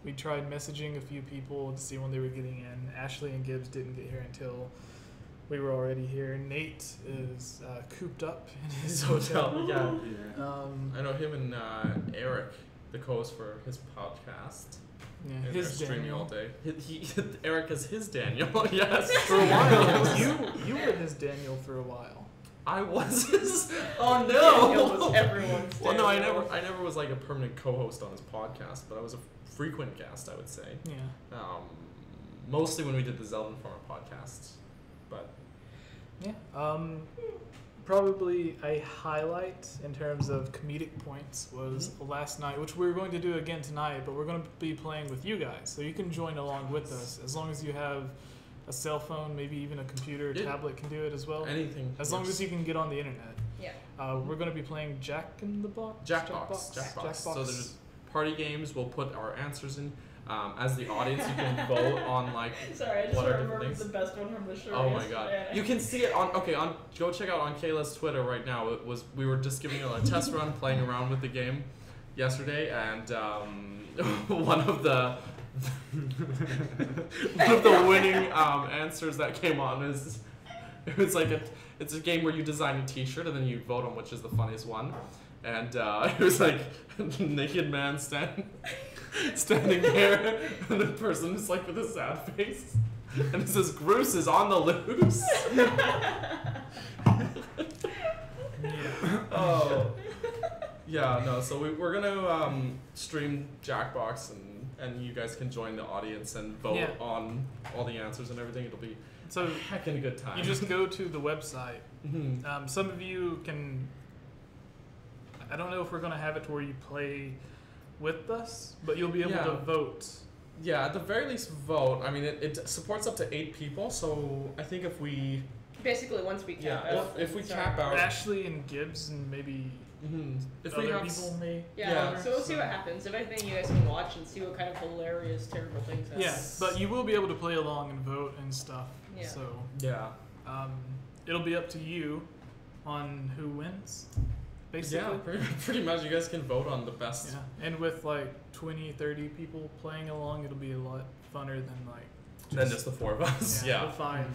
We tried messaging a few people to see when they were getting in. Ashley and Gibbs didn't get here until we were already here. Nate is cooped up in his hotel. Yeah. Yeah. I know him and Eric, the co-host for his podcast. Yeah, And his they're streaming all Daniel. day. Eric is his Daniel. Yes. For a while, you were his Daniel for a while. I was his. Oh Daniel no. was everyone's Well, no, I Daniel. never was like a permanent co-host on his podcast, but I was a frequent guest, I would say. Yeah. Mostly when we did the Zelda Informer podcast, but Yeah. Probably a highlight in terms of comedic points was last night, which we're going to do again tonight, but we're going to be playing with you guys. So you can join along with us as long as you have a cell phone, maybe even a computer, Yeah. tablet can do it as well. anything. As long as you can get on the internet. Yeah. We're going to be playing Jack in the Box? Jackbox. So there's party games. We'll put our answers in. As the audience, you can vote on like. Sorry, I just what are remembered different the things? best one from the show. Oh my god! You can see it on. Okay, go check out on Kayla's Twitter right now. We were just giving it a test run, playing around with the game yesterday, and one of the winning answers that came on is it was like it's a game where you design a T-shirt and then you vote on which is the funniest one, and it was like naked man standing there, and the person is like with a sad face, and it says Groose is on the loose. Oh. Yeah, no, so we're gonna stream Jackbox and you guys can join the audience and vote on all the answers and everything. It'll be So a heckin' a good time. you just go to the website. Mhm. Some of you can. I don't know if we're going to have it to where you play with us, but you'll be able to Yeah. vote. Yeah, at the very least vote. I mean, it supports up to 8 people, so I think if we Basically, once we cap out. if we sorry. cap out, Ashley and Gibbs and maybe if we other have people may. Yeah, Yeah. so we'll see what happens. If anything, you guys can watch and see what kind of hilarious, terrible things happen. Yeah, but you will be able to play along and vote and stuff. Yeah. So yeah. it'll be up to you on who wins, basically. Yeah, pretty much you guys can vote on the best. Yeah, and with like 20, 30 people playing along, it'll be a lot funner than like Than just the 4 of us. the Yeah. 5.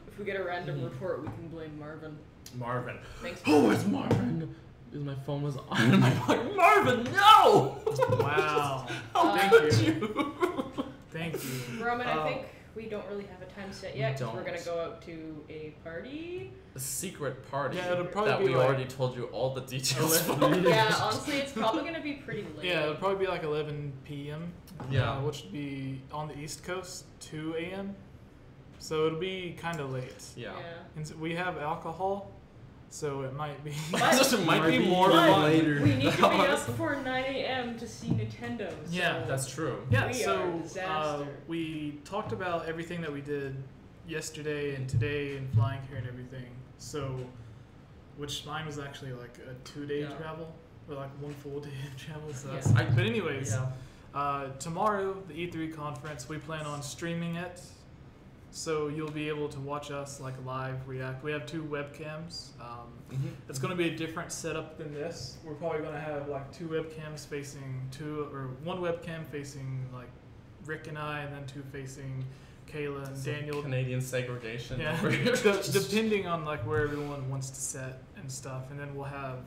If we get a random Mhm. report, we can blame Marvin. Marvin. Thanks. Oh, it's Marvin. Because my phone was on and my pocket. Marvin, no! Wow. How Thank could you. you? Thank you. Roman, I think we don't really have a time set yet because we're don't. gonna go out to a party. A secret party. Yeah, it'll probably that be we like- already told you all the details for. Yeah, honestly, it's probably gonna be pretty late. Yeah, it'll probably be like 11 p.m. Yeah. Which would be on the East Coast, 2 a.m. So it'll be kind of late. Yeah. And so we have alcohol, so it might be. It might be more But fun. later. We need to be up before 9 a.m. to see Nintendo. So Yeah, That's true. Yeah, We are a so disaster. we talked about everything that we did yesterday and today and flying here and everything. So, which mine was actually like a 2-day Yeah. travel, or like 1 full day of travel. So Yeah. that's, but anyways, Yeah. tomorrow the E3 conference, we plan on streaming it. So you'll be able to watch us like live react. We have 2 webcams. It's going to be a different setup than this. We're probably going to have like 2 webcams facing 1 webcam facing like Rick and I, and then 2 facing Kayla and Daniel. Canadian segregation. Yeah, over here. depending on like where everyone wants to set and stuff, and then we'll have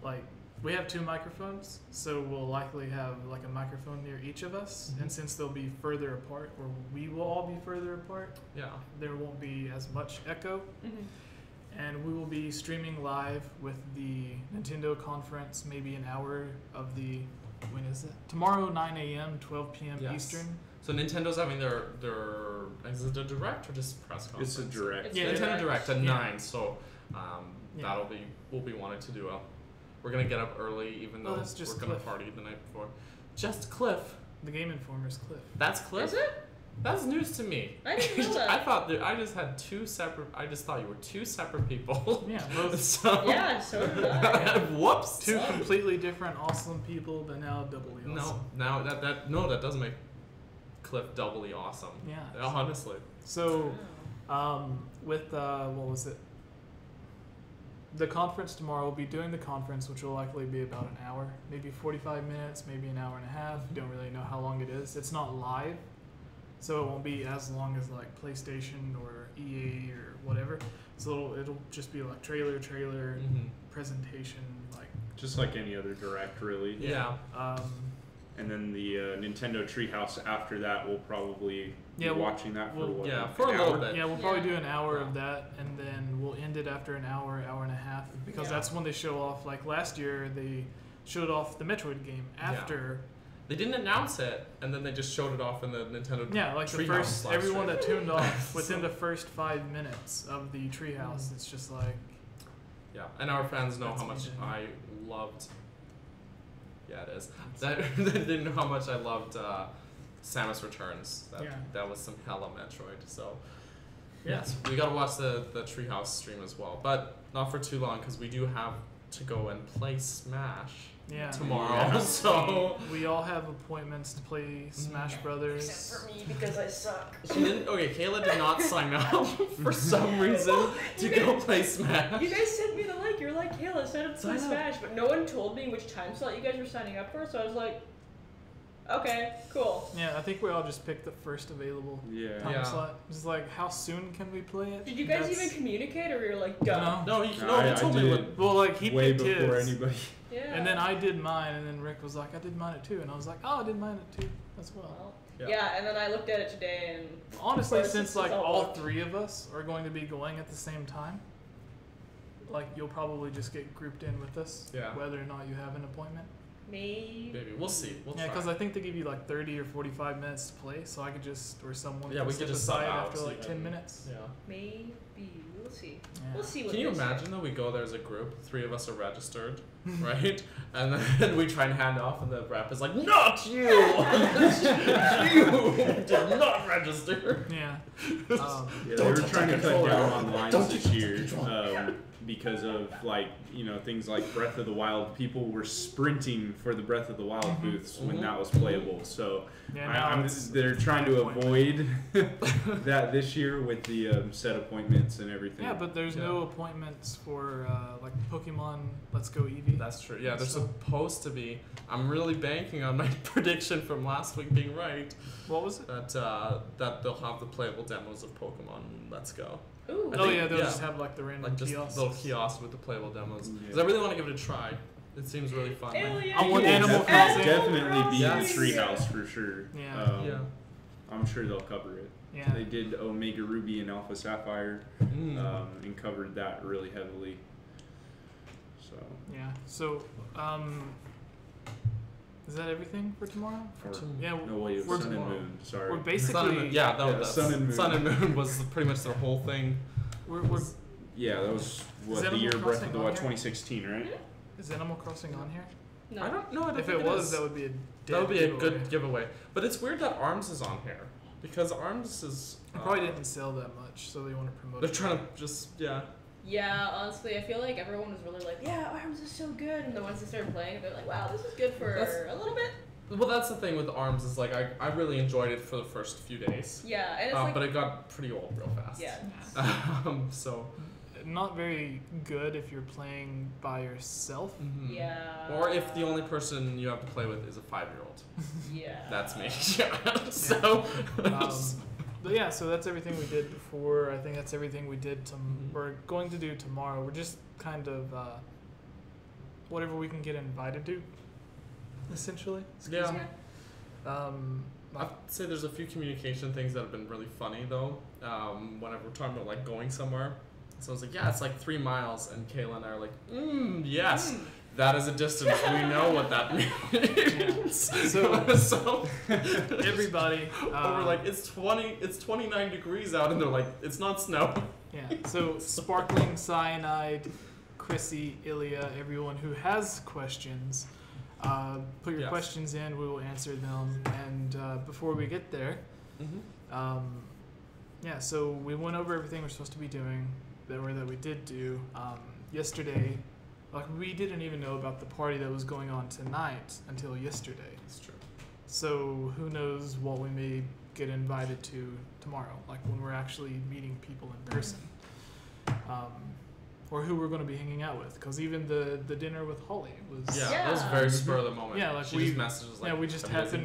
like we have 2 microphones, so we'll likely have like a microphone near each of us. Mhm. And since they'll be further apart, or we will all be further apart, Yeah. there won't be as much echo. Mhm. And we will be streaming live with the Nintendo conference, maybe an hour of the, when is it? Tomorrow, 9 a.m., 12 p.m. Yes. Eastern. So Nintendo's having their is it a direct or just press conference? It's a direct. It's Yeah, Nintendo Direct at Yeah. 9. So Yeah. we'll be wanting to do we're gonna get up early even Oh, though that's just we're gonna Cliff. party the night before. Just Cliff. The Game Informer's Cliff. That's Cliff. Is it? That's news to me. I didn't know that. I thought I just had 2 separate. I just thought you were 2 separate people. Yeah, both So Yeah, so did I. Whoops. 2 completely different, awesome people, but now doubly awesome. No, now that doesn't make cliff doubly awesome. Yeah. Honestly. So, with what was it? The conference tomorrow, we'll be doing the conference, which will likely be about an hour, maybe 45 minutes, maybe an hour and a half. Don't really know how long it is. It's not live, so it won't be as long as like PlayStation or EA or whatever. So it'll just be like trailer, presentation, like Just like any other direct, really. Yeah. And then the Nintendo Treehouse after that, we'll probably be Yeah, watching that for what? Yeah, for an a little hour? bit. yeah, we'll probably do an hour Yeah. of that, and then we'll end it after an hour and a half, because Yeah. that's when they show off. Like last year, they showed off the Metroid game after. They didn't announce it, and then they just showed it off in the Nintendo Yeah, like the Treehouse first, last everyone year. that tuned off within the first 5 minutes of the Treehouse, it's just like, Yeah, and our fans know That's how much amazing. I loved. Yeah, it is. That they didn't know how much I loved Samus Returns. That was some hella Metroid. So yes, we gotta watch the Treehouse stream as well, but not for too long because we do have to go and play Smash yeah. tomorrow. Yeah. So We all have appointments to play Smash Brothers. Except for me because I suck. she didn't. Okay, Kayla did not sign up for some reason to go play Smash. You guys sent me the link. You're like, Kayla, sign up to play Sign up. Smash, but no one told me which time slot you guys were signing up for. So I was like, okay, cool. Yeah, I think we all just picked the first available Yeah. time Yeah. slot. It's like, how soon can we play it? Did you guys That's- even communicate, or you're like, go? No. No, he I told me did what. Well, like he way picked before his, anybody. Yeah. and then I did mine, and then Rick was like, I did mine at 2, and I was like, oh, I did mine at 2 as well. Well, Yeah. yeah, and then I looked at it today, and Honestly, Of course, since it's like all all booked. 3 of us are going to be going at the same time, like you'll probably just get grouped in with us, Yeah. whether or not you have an appointment. maybe. Maybe we'll see. We'll Yeah, try. because I think they give you like 30 or 45 minutes to play, so I could just, or someone Yeah, can we step could just sub aside out after like even. 10 minutes. Yeah. Maybe. We'll see. Yeah. We'll see what Can you they say. imagine though? We go there as a group, 3 of us are registered, right? And then we try and hand off, and the rep is like, "Not you! You did not register." Yeah. Yeah, they Don't were touch trying the to cut controller. down on lines Don't this touch the year controller. because of like things like Breath of the Wild. People were sprinting for the Breath of the Wild booths when that was playable. So Yeah, now they're trying to appointment. avoid that this year with the set appointments and everything. Yeah, but there's Yeah. no appointments for like Pokemon Let's Go Eevee. That's true. Yeah, there's So- supposed to be. I'm really banking on my prediction from last week being right. What was it? That they'll have the playable demos of Pokemon Let's Go. Ooh. I Oh think- yeah, they'll yeah. just have like the random Like just kiosks. little kiosks with the playable demos. Yeah. Because I really want to give it a try. It seems really fun. Hell Like, yeah. I want It will Animal def- Crossing. Definitely be Yes. in the Treehouse for sure. Yeah. yeah. I'm sure they'll cover it. Yeah. They did Omega Ruby and Alpha Sapphire Mm. and covered that really heavily. So Yeah. So, is that everything for tomorrow? or, Yeah. no wait, it we're was Sun and tomorrow. Moon. Sorry. We're Sun and basically Moon. Yeah, Yeah, that's Sun and Moon. was pretty much their whole thing. we're Yeah, that was what the Animal year Breath Crossing of the on Wild here? 2016, right? is Animal Crossing on here? No. I don't know. I don't If think it was, is. that would be a That would be a dead good giveaway. But it's weird that ARMS is on here because ARMS is. It probably didn't sell that much, so they want to promote They're it. trying to just Yeah, honestly, I feel like everyone was really like, yeah, ARMS is so good. And the ones that started playing, they're like, wow, this is good for That's- a little bit. Well, that's the thing with ARMS is like I really enjoyed it for the first few days, Yeah, and it's like, but it got pretty old real fast. yeah. So. Not very good if you're playing by yourself. Mhm. Yeah. Or if the only person you have to play with is a 5-year-old. Yeah. That's me. Yeah. So. But yeah, so that's everything we did before. I think that's everything we did. Mhm. We're going to do tomorrow. We're just kind of whatever we can get invited to, essentially. Yeah. Like, I'd say there's a few communication things that have been really funny though. Whenever we're talking about like going somewhere, so I was like, yeah, it's like 3 miles, and Kayla and I are like, yes, that is a distance. We know what that means. So everybody. or we're like, it's 29 degrees out, and they're like, it's not snow. Yeah. So Sparkling, Cyanide, Chrissy, Ilya, everyone who has questions, put your Yes. questions in. We will answer them. And before we get there, yeah. So we went over everything we're supposed to be doing, that we did do yesterday. Like we didn't even know about the party that was going on tonight until yesterday. That's true. So who knows what we may get invited to tomorrow, like when we're actually meeting people in person, or who we're going to be hanging out with. Because even the dinner with Holly was That was very spur of the moment. Yeah, like she we just messaged us like, we just "I'm busy."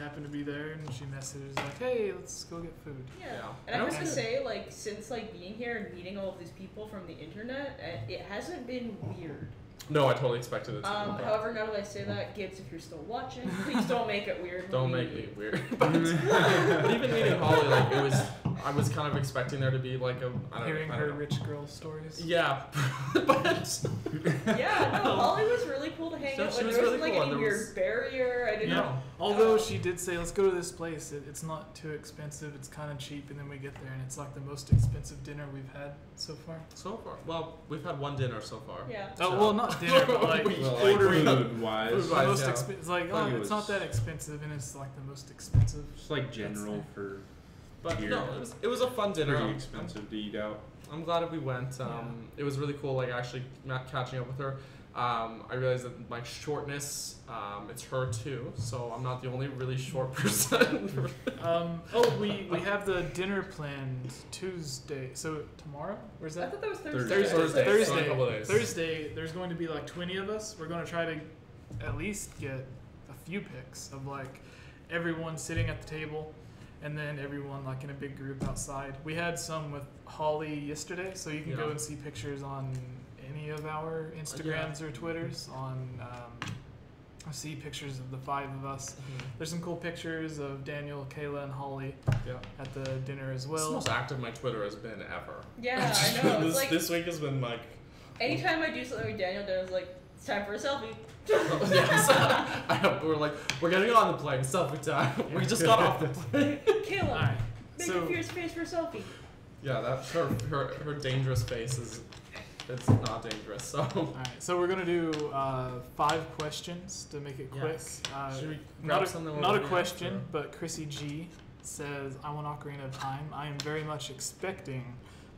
happened to be there, and she messaged like, "Hey, let's go get food." Yeah. And I have to say, like, since like being here and meeting all of these people from the internet, it hasn't been weird. No, I totally expected it to. However, now that I say that, Gibbs, if you're still watching, please don't make it weird. Don't make me weird. But even meeting Holly, like I was kind of expecting there to be like hearing her rich girl stories. Yeah, but yeah, no, Holly was really cool to hang out with. There wasn't like any weird barrier. I didn't know. Although she did say, "Let's go to this place. It's not too expensive. It's kind of cheap." And then we get there, and it's like the most expensive dinner we've had so far. Well, we've had one dinner so far. Yeah. Oh well, not dinner, but like food-wise. Most expensive. It's like it's not that expensive, and it's like the most expensive. It's like general for. But here. no, it was a fun dinner. Pretty expensive to eat out. I'm glad we went. It was really cool. Like actually catching up with her. I realized that my shortness, it's her too. So I'm not the only really short person. We have the dinner planned Tuesday. So tomorrow? Where's that? I thought that was Thursday. Thursday. There's going to be like 20 of us. We're going to try to at least get a few pics of like everyone sitting at the table. And then everyone like in a big group outside. We had some with Holly yesterday, so you can go and see pictures on any of our Instagrams or Twitters. I see pictures of the 5 of us. There's some cool pictures of Daniel, Kayla, and Holly at the dinner as well. It's the most active my Twitter has been ever. Yeah, I know. It's like, this week has been like... Anytime I do something with Daniel, Daniel's like, it's time for a selfie. We're like, we're getting on the plane, selfie time. We just got off the plane. Kayla, make a fierce face for a selfie. Yeah, that's her dangerous face is, it's not dangerous. So. Alright, so we're gonna do 5 questions to make it quick. Should we not grab a question, but Chrissy G says, "I want Ocarina of Time. I am very much expecting."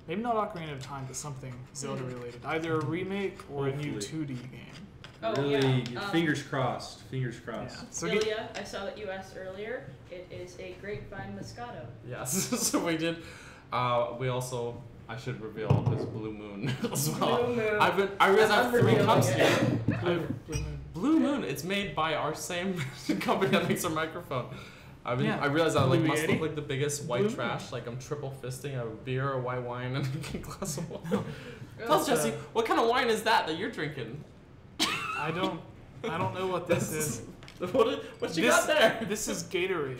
Maybe not Ocarina of Time, but something Zelda related. Either a remake or a new 2D game. Oh, really, fingers crossed. Fingers crossed. Yeah. So Ilya, I saw that you asked earlier. It is a grapevine Moscato. Yes, so we did. We also, I should reveal this Blue Moon as well. Blue Moon. I realized I have 3 cups here. Blue Moon. Blue Moon. It's made by our same company that makes our microphone. I realized I like must look like the biggest white trash. Like I'm triple fisting a beer, a white wine, and a glass of water. Tell us, Jesse, what kind of wine is that you're drinking? I don't know what this is. What you got there? This is Gatorade,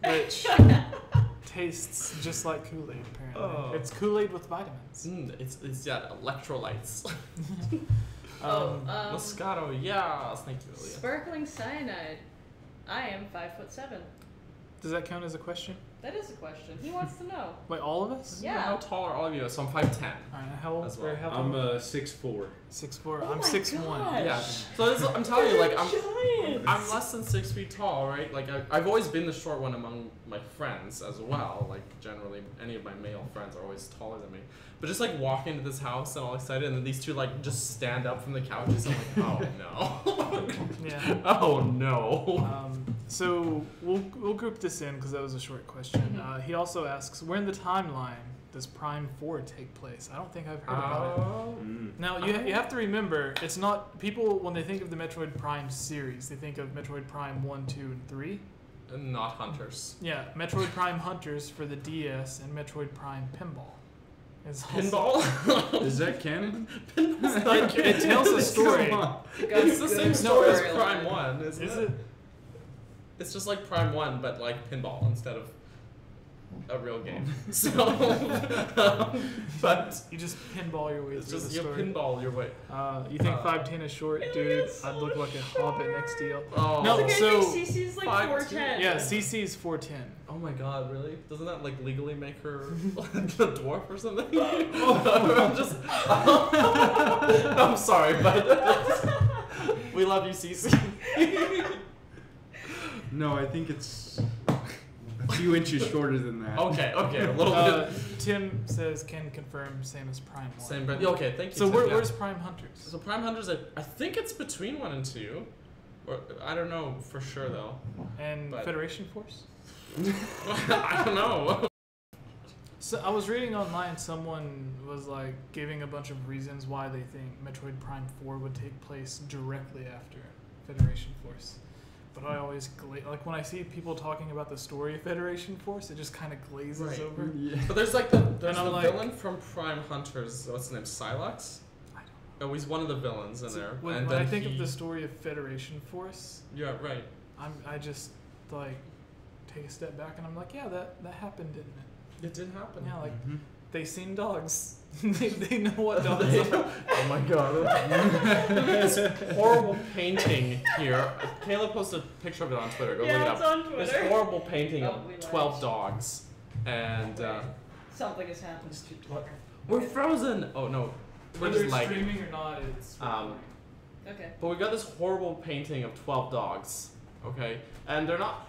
which tastes just like Kool-Aid. Apparently, it's Kool-Aid with vitamins. It's electrolytes. Moscato, yes, thank you, Ilya. Sparkling cyanide. I am 5'7". Does that count as a question? That is a question. He wants to know. Wait, all of us? Yeah. How tall are all of you? So I'm 5'10". Alright, how old? As well. How tall? I'm 6'4". 6'4". Oh I'm my 6'1". gosh. Yeah. So I'm telling you, like Giants. I'm less than 6 feet tall, right? Like I've always been the short one among my friends as well. Like generally, any of my male friends are always taller than me. But just like walking into this house and all excited, and then these two like just stand up from the couches. I'm like, oh no. Yeah. Oh no. So we'll group this in because that was a short question. He also asks, where in the timeline does Prime 4 take place? I don't think I've heard about it. Now you have to remember, it's not people when they think of the Metroid Prime series, they think of Metroid Prime 1, 2, and 3. And not Hunters. Yeah, Metroid Prime Hunters for the DS and Metroid Prime Pinball. Pinball? Is that canon? Pinball's not canon. It tells a story. It's the same story as storyline. Prime 1, isn't Is it? it? It's just like Prime 1, but like pinball instead of a real game. So, but You just pinball your way it's through just the you story. pinball your way. You think 5'10" is short, dude? I'd look like a hobbit next to you. Oh, No, I so- think CC's like 5'10". 4'10". Yeah, CC is 4'10". oh my god, really? Doesn't that like legally make her a dwarf or something? I'm just. I'm sorry, but we love you, Cece. No, I think it's a few inches shorter than that. Okay, a little bit. Tim says can confirm same as Prime 1. Same, but okay, thank you. So Tim, yeah. where's Prime Hunters? So Prime Hunters, I think it's between 1 and 2. Or I don't know for sure though. And but- Federation Force? I don't know. So I was reading online, someone was like giving a bunch of reasons why they think Metroid Prime 4 would take place directly after Federation Force. But I always like when I see people talking about the story of Federation Force, it just kind of glazes over. Yeah. But there's like the like, villain from Prime Hunters. What's his name? Silex. I don't know. Oh, he's one of the villains in there. When, and when then I think of the story of Federation Force, Yeah, right. I just like take a step back and I'm like, yeah, that happened, didn't it? It did happen. Yeah, like Mhm. they seen dogs. they know what dogs are. Oh my god. This horrible painting here. Caleb posted a picture of it on Twitter. Go look it Yeah, up. it's on Twitter. This horrible painting Oh, of we 12 lied. dogs. And Wait, something has happened. we're frozen. Oh no. We're Whether just it's like streaming or not, it's Okay. but we got this horrible painting of 12 dogs. Okay? And they're not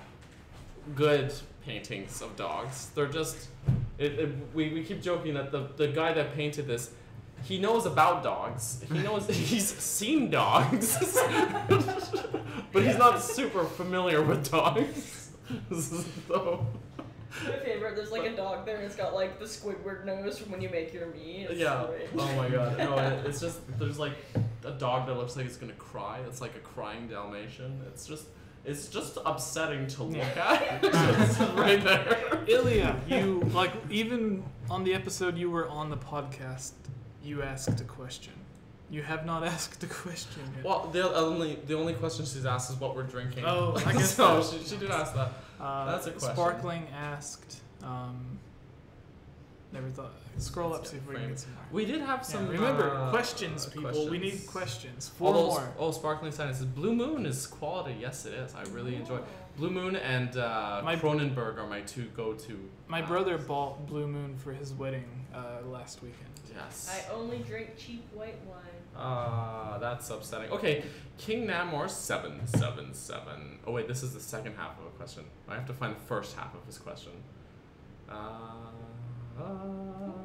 good paintings of dogs. They're just we keep joking that the guy that painted this, he knows about dogs. He knows he's seen dogs. But he's not super familiar with dogs. So My favorite, there's like a dog there and it's got like the Squidward nose from when you make your meat. It's yeah. great. Oh my god. No, it's just there's like a dog that looks like it's gonna cry. It's like a crying Dalmatian. It's just upsetting to look at. It's right there. Ilya, you like even on the episode you were on the podcast, you asked a question. You have not asked a question yet. Well, the only question she's asked is what we're drinking. Oh, I guess so. so. She did ask that. That's a question. Sparkling asked. Never thought. Scroll up, see if we can get some more. We did have Yeah, some. remember, questions, people. We need questions. Four All those, more. oh, Sparkling Sign says Blue Moon is quality. Yes, it is. I really enjoy Blue Moon and Cronenberg are my two go-to. My brother bought Blue Moon for his wedding last weekend. Yes. I only drink cheap white wine. That's upsetting. Okay, King Namor 777. Oh wait, this is the second half of a question. I have to find the first half of his question.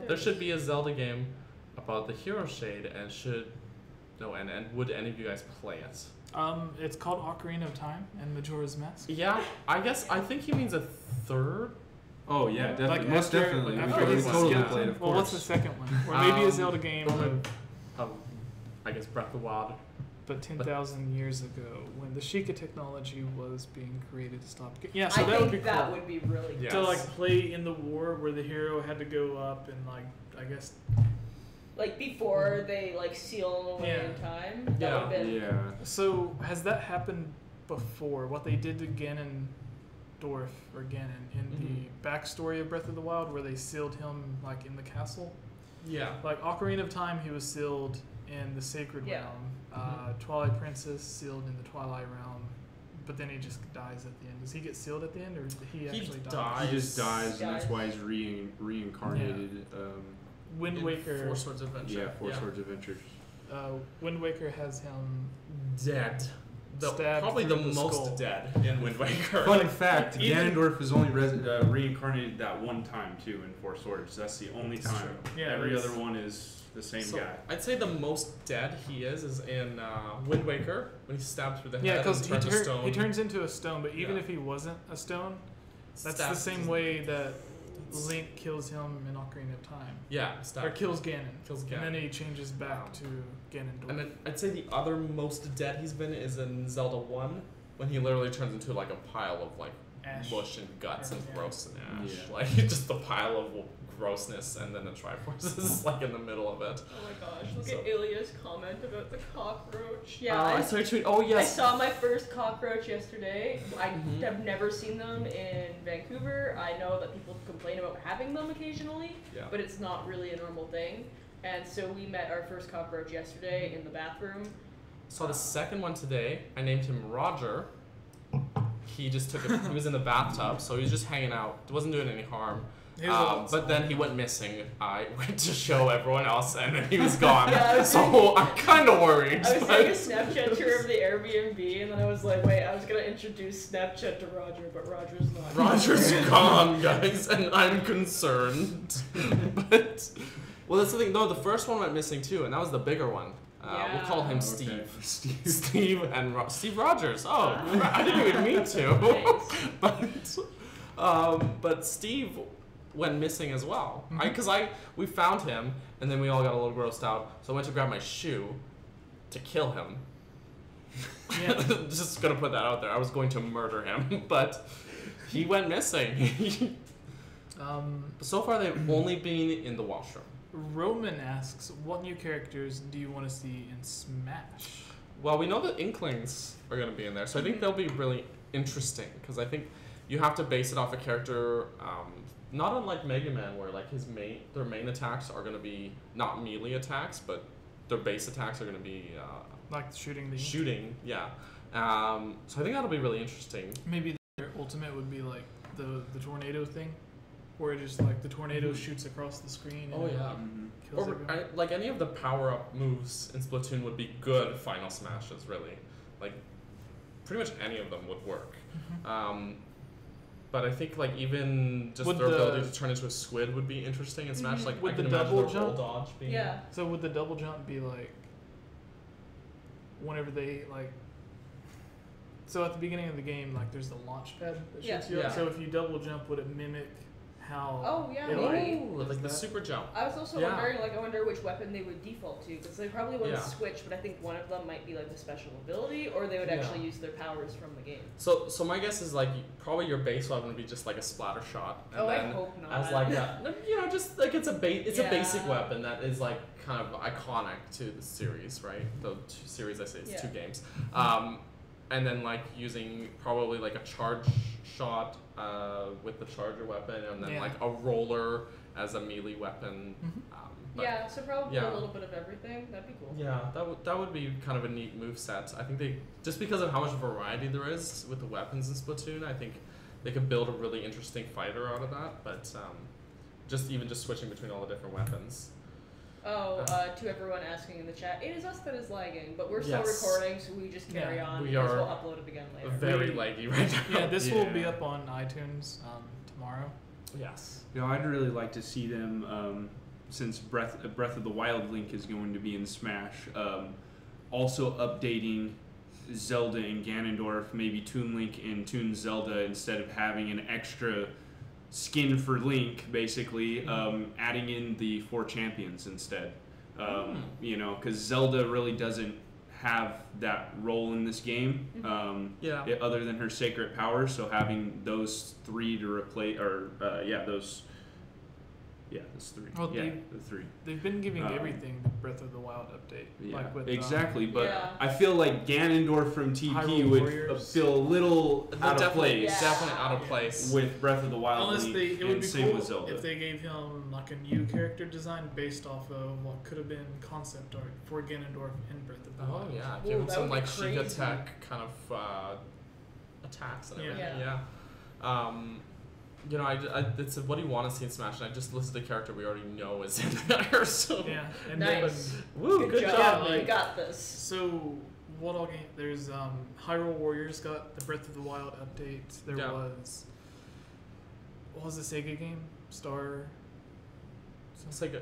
There should be a Zelda game about the Hero Shade, and would any of you guys play it? It's called Ocarina of Time and Majora's Mask. Yeah, I think he means a third. Oh yeah, definitely, Like most after- definitely. after We this totally skeleton? played, of Well, course. what's the second one? Or maybe a Zelda game, I guess Breath of the Wild. but 10,000 years ago when the Sheikah technology was being created to stop. Yeah, so I that think would be that cool. would be really Yeah. cool. To like play in the war where the hero had to go up and like I guess Like before they like seal away Yeah. in time. That Yeah. would have been. Yeah. So has that happened before? What they did to Ganondorf or Ganon in the backstory of Breath of the Wild, where they sealed him like in the castle? Yeah. Like Ocarina of Time, he was sealed in the Sacred Yeah. Realm. Twilight Princess sealed in the Twilight Realm, but then he just dies at the end. Does he get sealed at the end, or did he actually die? He just dies, and that's Dies. why he's reincarnated. Wind In Waker. Four Swords Adventure. Four Swords Adventures. Wind Waker has him. Dead. Stabbed Probably the through the most skull. dead in Wind Waker. Fun fact: Even- Ganondorf is only reincarnated that one time too in Four Swords. That's the only That's time. true. Yeah, Every that's- other one is the same So, guy. I'd say the most dead he is in Wind Waker when he's stabbed through the Yeah, head because and turns to stone. he turns into a stone, but even Yeah. if he wasn't a stone, that's the Stabs same his- way that Link kills him in Ocarina of Time. Yeah, Or stabbed. kills Ganon. Kills And Ganon. then he changes back Wow. to Ganondorf. And I'd say the other most dead he's been is in Zelda 1 when he literally turns into like a pile of like Ash. mush and guts and Yeah. gross and ash. Yeah. Like just a pile of grossness, and then the Triforce is like in the middle of it. Oh my gosh! Look So- at Ilya's comment about the cockroach. Yeah, I saw your tweet. Oh I yes. saw my first cockroach yesterday. I Mhm. have never seen them in Vancouver. I know that people complain about having them occasionally, Yeah. but it's not really a normal thing. And so we met our first cockroach yesterday in the bathroom. Saw the second one today. I named him Roger. He just took a, he was in the bathtub, so he was just hanging out. Wasn't doing any harm. He was a lot But then he went missing. I went to show everyone else, and then he was gone. Yeah, I was So I'm kind of worried. I was but- taking a Snapchat tour of the Airbnb, and then I was like, wait, I was gonna introduce Snapchat to Roger, but Roger's not. Roger's gone, guys, and I'm concerned. But well, that's the thing. No, the first one went missing too, and that was the bigger one. We'll call him Yeah. Steve. Steve. Steve and Steve Rogers. Oh, I didn't even mean to. Thanks. But But Steve went missing as well. Mhm. Because we found him, and then we all got a little grossed out. So I went to grab my shoe to kill him. Yeah. Just gonna put that out there. I was going to murder him, but he went missing. So far, they've only been in the washroom. Roman asks, what new characters do you want to see in Smash? Well, we know the Inklings are going to be in there, so I think they'll be really interesting, because I think you have to base it off a character, not unlike Mega Man, where like their main attacks are going to be not melee attacks, but their base attacks are going to be Like shooting the shooting. Yeah. So I think that'll be really interesting. Maybe their ultimate would be like the tornado thing, where it just like the tornado shoots across the screen. And Oh yeah. kills Or everyone. like any of the power-up moves in Splatoon would be good final smashes, really. Like, pretty much any of them would work. But I think like even just Would their the- ability to turn into a squid would be interesting in Smash. Like Would I can the imagine double their roll jump? dodge being. Yeah. So would the double jump be like whenever they like? So at the beginning of the game, like there's the launch pad that Yeah. shoots you up. Yeah. So if you double jump, would it mimic how? Oh, yeah, it, maybe. Ooh, like the super jump. I was also Yeah. wondering, like, I wonder which weapon they would default to, because they probably wouldn't Yeah. switch, but I think one of them might be like the special ability, or they would Yeah. actually use their powers from the game. So my guess is like probably your base weapon would be just like a splatter shot, and Oh, I then hope not. as like just like it's a basic Yeah. weapon that is like kind of iconic to the series, right? The two series I say it's Yeah. 2 games, and then like using probably like a charge shot with the charger weapon, and then Yeah. like a roller as a melee weapon. But Yeah, so probably yeah. a little bit of everything. That'd be cool. yeah, that would be kind of a neat move set. I think they just because of how much variety there is with the weapons in Splatoon, I think they could build a really interesting fighter out of that. But just switching between all the different weapons. Oh, to everyone asking in the chat, it is us that is lagging, but we're Yes. still recording, so we just carry Yeah, on we because are we'll upload it again later. Very We- laggy right now. Yeah, this will be Yeah. up on iTunes tomorrow. Yes. You know, I'd really like to see them, since Breath of the Wild Link is going to be in Smash, also updating Zelda and Ganondorf, maybe Toon Link and Toon Zelda, instead of having an extra skin for Link, basically, adding in the 4 champions instead. You know, because Zelda really doesn't have that role in this game, Yeah. other than her sacred powers. So having those 3 to replace, or those 3. Well, yeah, they- the 3. They've been giving Um, everything the Breath of the Wild update. Yeah, Like with, exactly. But Yeah. I feel like Ganondorf from TP Hyrule would Warriors. feel a little out of Definitely, place definitely out of Yeah. place. with Breath of the Wild Unless Link, it would and be same cool with Zelda. if they gave him like a new character design based off of what could have been concept art for Ganondorf in Breath of the Oh Wild. yeah, Ooh, give him that some would be like Shiga crazy. Tech kind of attacks and Yeah. everything. Yeah. You know, it's what do you want to see in Smash? And I just listed the character we already know is in there. So Yeah, and Nice. then woo, good job. job. You like- got this. so what all game? There's Hyrule Warriors got the Breath of the Wild update. There Yeah. was what was the Sega game? Star. It's like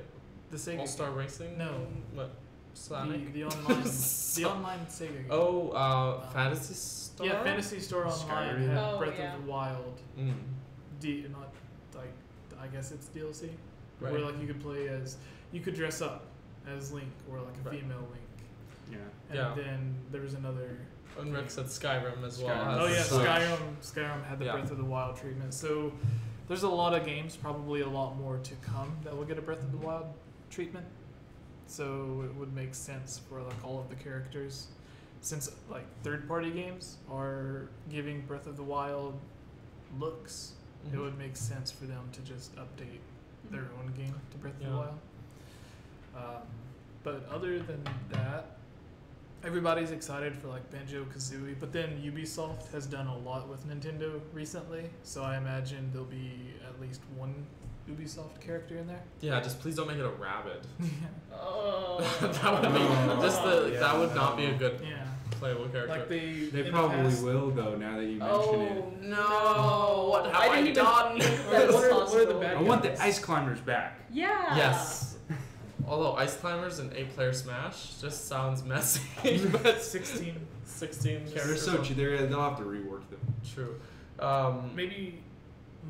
The Sega. All Star Racing. No. What? Sonic. The online the online Sega game. Oh, Fantasy Star. Yeah, Fantasy Star Online Skyrim. had Oh, Breath yeah. of the Wild. Not like I guess it's DLC, Right. where like you could play as you could dress up as Link or like a Right. female Link, Yeah. and Yeah. then there was another. And Rick said Skyrim as well. Skyrim. has Oh yeah, such- Skyrim had the Yeah. Breath of the Wild treatment. So there's a lot of games, probably a lot more to come that will get a Breath of the Wild treatment. So it would make sense for like all of the characters, since like third-party games are giving Breath of the Wild looks. It Mhm. would make sense for them to just update their own game to Breath of Yeah. the Wild. But other than that, everybody's excited for like Banjo-Kazooie, but then Ubisoft has done a lot with Nintendo recently, so I imagine there'll be at least one Ubisoft character in there. Yeah, just please don't make it a rabbit. Oh. That would be yeah, that would not be a good Yeah, playable character. like they They in the probably past- will though. Now that you mention Oh it, no! What have I I, didn't even done? think that was What are the possible. bad I want the guys. ice climbers back. Yeah. Yes. Although Ice Climbers and 8-player Smash just sounds messy, but 16. 16 They're characters. so cheap. They'll have to rework them. True. Maybe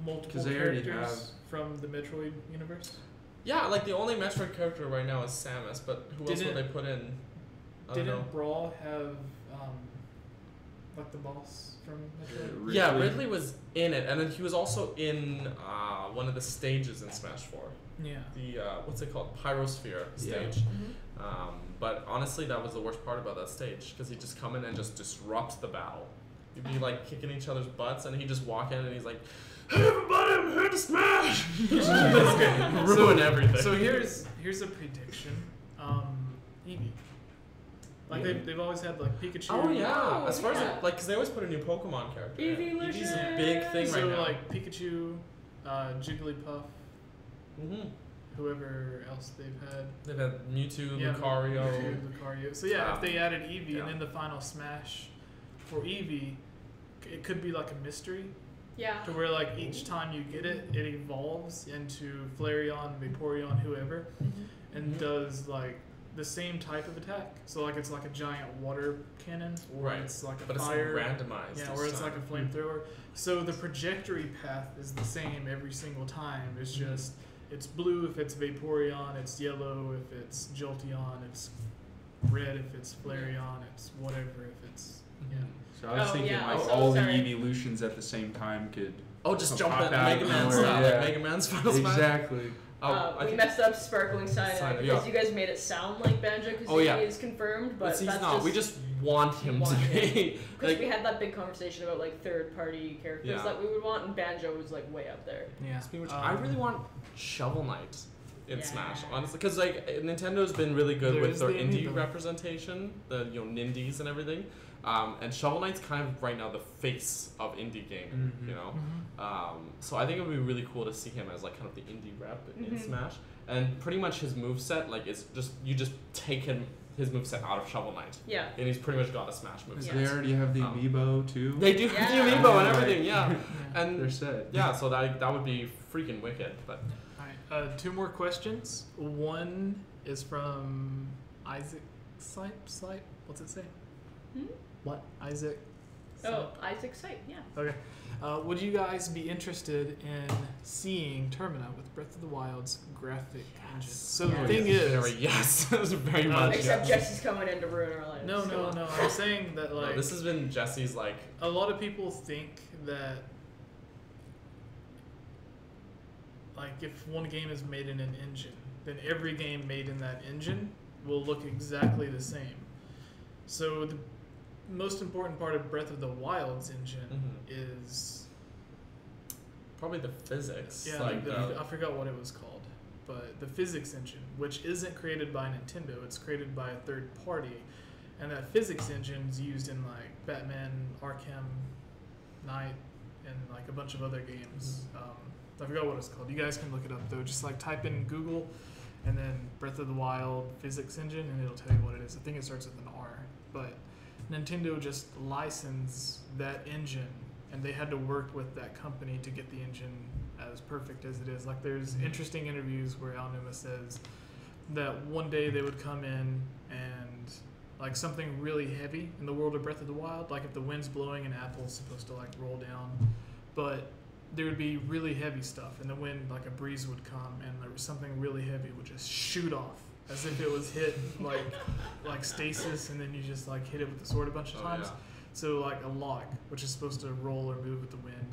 multiple 'Cause they already characters from the Metroid universe? Yeah, like the only Metroid character right now is Samus, but who else would they put in? I don't know. Didn't Brawl have like the boss from Metroid? Yeah, Ridley was in it, and then he was also in one of the stages in Smash 4. Yeah. The what's it called? Pyrosphere stage. But honestly, that was the worst part about that stage because he'd just come in and just disrupt the battle. You'd be like kicking each other's butts, and he'd just walk in and he's like, "Hey everybody, I'm here to smash!" Ruin everything. So here's a prediction. Eevee. Like they've always had like Pikachu. Oh yeah, Oh, as far as yeah. because they always put a new Pokemon character. Eeveelution. Eevee's a big thing So right now. like Pikachu, Jigglypuff, whoever else they've had. They've had Mewtwo, Yeah, Lucario. Mewtwo, Lucario. So yeah, if they added Eevee yeah. and in the final Smash for Eevee, it could be like a mystery Yeah. to where like each time you get it, it evolves into Flareon, Vaporeon, whoever, and does like the same type of attack. So like it's like a giant water cannon, or Right. it's like a But fire. it's randomized. Yeah, each or it's time. like a flamethrower. So the trajectory path is the same every single time. It's just it's blue if it's Vaporeon, it's yellow if it's Jolteon, it's red if it's Flareon, it's whatever if it's So I was Oh, thinking yeah, like so all the sorry. evolutions at the same time could. Oh, just jump pop in out Mega of Man nowhere, style, yeah. like Mega Man's Final Smash. Exactly. Oh, I We think- messed up Sparkling Cyanide, Cyanide yeah. because you guys made it sound like Banjo because Oh, yeah. he is confirmed, but he's that's not. We just want him to be. because we had that big conversation about like third-party characters Yeah. that we would want, and Banjo was like way up there. yeah. I really want Shovel Knight in Yeah. Smash, honestly, because like Nintendo's been really good There with is their the indie Amiibo. representation, the Nindies and everything. And Shovel Knight's kind of right now the face of indie gaming, you know. So I think it would be really cool to see him as like kind of the indie rep in Smash, and pretty much his moveset, like it's just you just take his moveset out of Shovel Knight, Yeah. and he's pretty much got a Smash Because moveset. they already have the amiibo too. They do have the Yeah. amiibo and Right. everything, yeah. And They're set. yeah, so that would be freaking wicked, but. Alright, two more questions. One is from Isaac Slipe. What's it say? What? Isaac? Oh, Isaac Sight. Yeah. Okay. Would you guys be interested in seeing Termina with Breath of the Wild's graphic engine? So the Yes. thing is, Very, yes, very much. Except yes. Jesse's coming in to ruin our lives. no. I'm saying that No, like this has been Jesse's like. a lot of people think that like if one game is made in an engine, then every game made in that engine will look exactly the same. So the most important part of Breath of the Wild's engine is Probably the physics. yeah, like I forgot what it was called, but the physics engine, which isn't created by Nintendo, it's created by a third party, and that physics engine is used in like Batman, Arkham Knight, and like a bunch of other games. I forgot what it's called. You guys can look it up though. Just like type in Google, and then Breath of the Wild physics engine, and it'll tell you what it is. I think it starts with an R, but Nintendo just licensed that engine, and they had to work with that company to get the engine as perfect as it is. Like there's interesting interviews where Aonuma says that one day they would come in and like something really heavy in the world of Breath of the Wild, like if the wind's blowing an apple's supposed to like roll down, but there would be really heavy stuff, and the wind, like a breeze would come, and there was something really heavy would just shoot off as if it was hit like stasis, and then you just like hit it with the sword a bunch of times. yeah. So like a log, which is supposed to roll or move with the wind,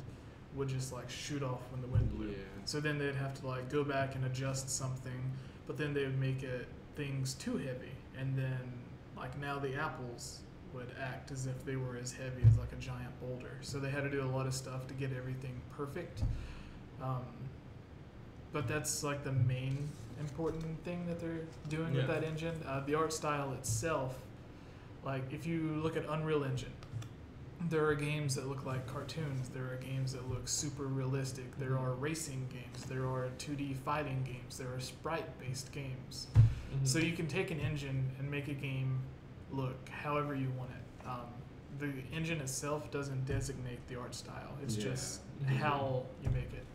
would just like shoot off when the wind blew. Yeah. So then they'd have to like go back and adjust something, but then they would make it things too heavy, and then like now the apples would act as if they were as heavy as like a giant boulder. So they had to do a lot of stuff to get everything perfect. But that's like the main important thing that they're doing with that engine. The art style itself, like if you look at Unreal Engine, there are games that look like cartoons. There are games that look super realistic. There are racing games. There are 2D fighting games. There are sprite-based games. So you can take an engine and make a game look however you want it. The engine itself doesn't designate the art style. It's just how you make it.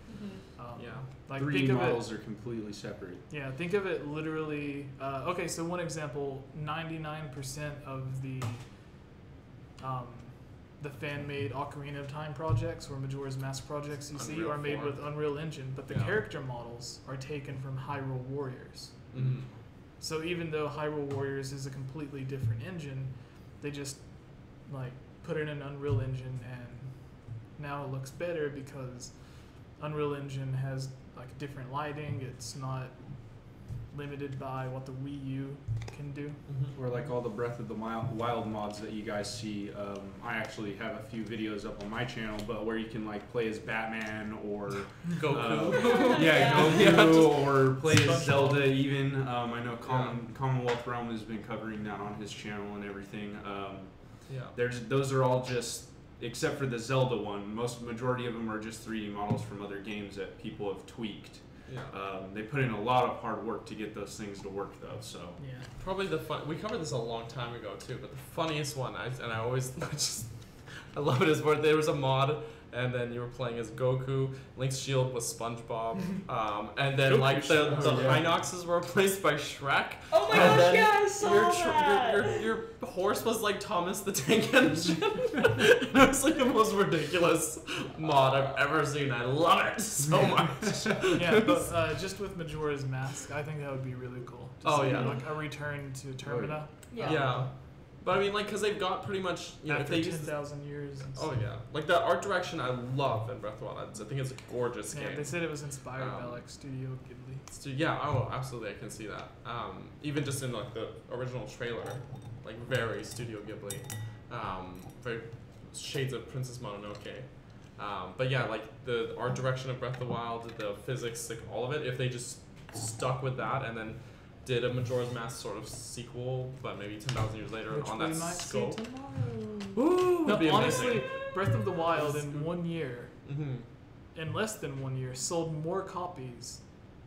Like 3D think of models it, are completely separate. yeah, think of it literally. Okay, so one example: 99% of the the fan-made Ocarina of Time projects or Majora's Mask projects you see Unreal are made 4. with Unreal Engine, but the Yeah. character models are taken from Hyrule Warriors. Mhm. So even though Hyrule Warriors is a completely different engine, they just like put it in Unreal Engine, and now it looks better because Unreal Engine has like different lighting. It's not limited by what the Wii U can do. Or like all the Breath of the Wild mods that you guys see. I actually have a few videos up on my channel, but where you can like play as Batman or Goku. yeah, Yeah. Goku, or play SpongeBob. as Zelda even. I know Commonwealth Realm has been covering that on his channel and everything. Yeah. Those are all just, except for the Zelda one, majority of them are just 3D models from other games that people have tweaked. Yeah. They put in a lot of hard work to get those things to work though, so. Yeah. Probably we covered this a long time ago too, but the funniest one, I love it, is where there was a mod and then you were playing as Goku, Link's shield was SpongeBob, and then Goku like the yeah. Hinoxes were replaced by Shrek. Oh my And gosh, then yeah, I saw that! your horse was like Thomas the Tank Engine. It was like the most ridiculous mod I've ever seen. I love it so much. Yeah, but just with Majora's Mask, I think that would be really cool. Oh, see, yeah. like a return to Termina. Yeah. But I mean, like, because they've got pretty much, you know, if After they use 10,000 years. And Oh stuff. yeah, like the art direction I love in Breath of the Wild. I think it's a gorgeous Yeah, game. they said it was inspired by Um, like Studio Ghibli. So, yeah, oh, absolutely, I can see that. Even just in like the original trailer, like very Studio Ghibli, very shades of Princess Mononoke. But yeah, like the art direction of Breath of the Wild, the physics, like all of it. If they just stuck with that and then did a Majora's Mask sort of sequel, but maybe 10,000 years later Which on we that might scope. see tomorrow. Woo! No, Would be honestly, amazing. Breath of the Wild in 1 year, Mhm. in less than 1 year, sold more copies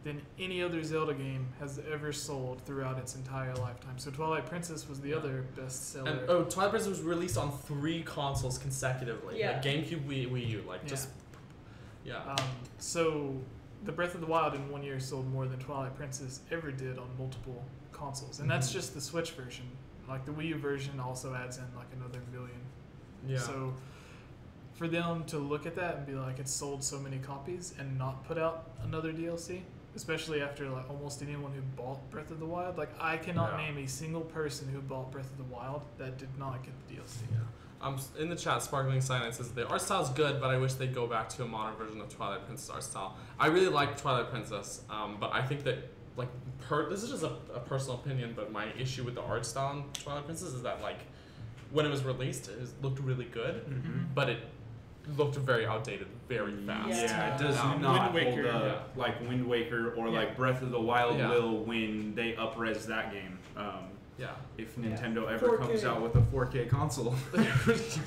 than any other Zelda game has ever sold throughout its entire lifetime. So Twilight Princess was the Yeah. other bestseller. And Twilight Princess was released on 3 consoles consecutively. Yeah. Like GameCube, Wii U, like Yeah. just yeah. So the Breath of the Wild in 1 year sold more than Twilight Princess ever did on multiple consoles, and that's Mhm. just the Switch version. Like the Wii U version also adds in like another million. Yeah. So for them to look at that and be like, it's sold so many copies and not put out another DLC, especially after like almost anyone who bought Breath of the Wild, like I cannot Yeah. name a single person who bought Breath of the Wild that did not get the DLC. In the chat, Sparkling Silence says the art style is good, but I wish they'd go back to a modern version of Twilight Princess art style. I really like Twilight Princess, but I think that like this is just a personal opinion, but my issue with the art style in Twilight Princess is that like when it was released, it looked really good, but it looked very outdated very fast. Yeah, it does Um, not Wind hold Waker. up like Wind Waker or Yeah. like Breath of the Wild Yeah. will when they up-res that game. Yeah. If Nintendo ever comes out with a 4K console.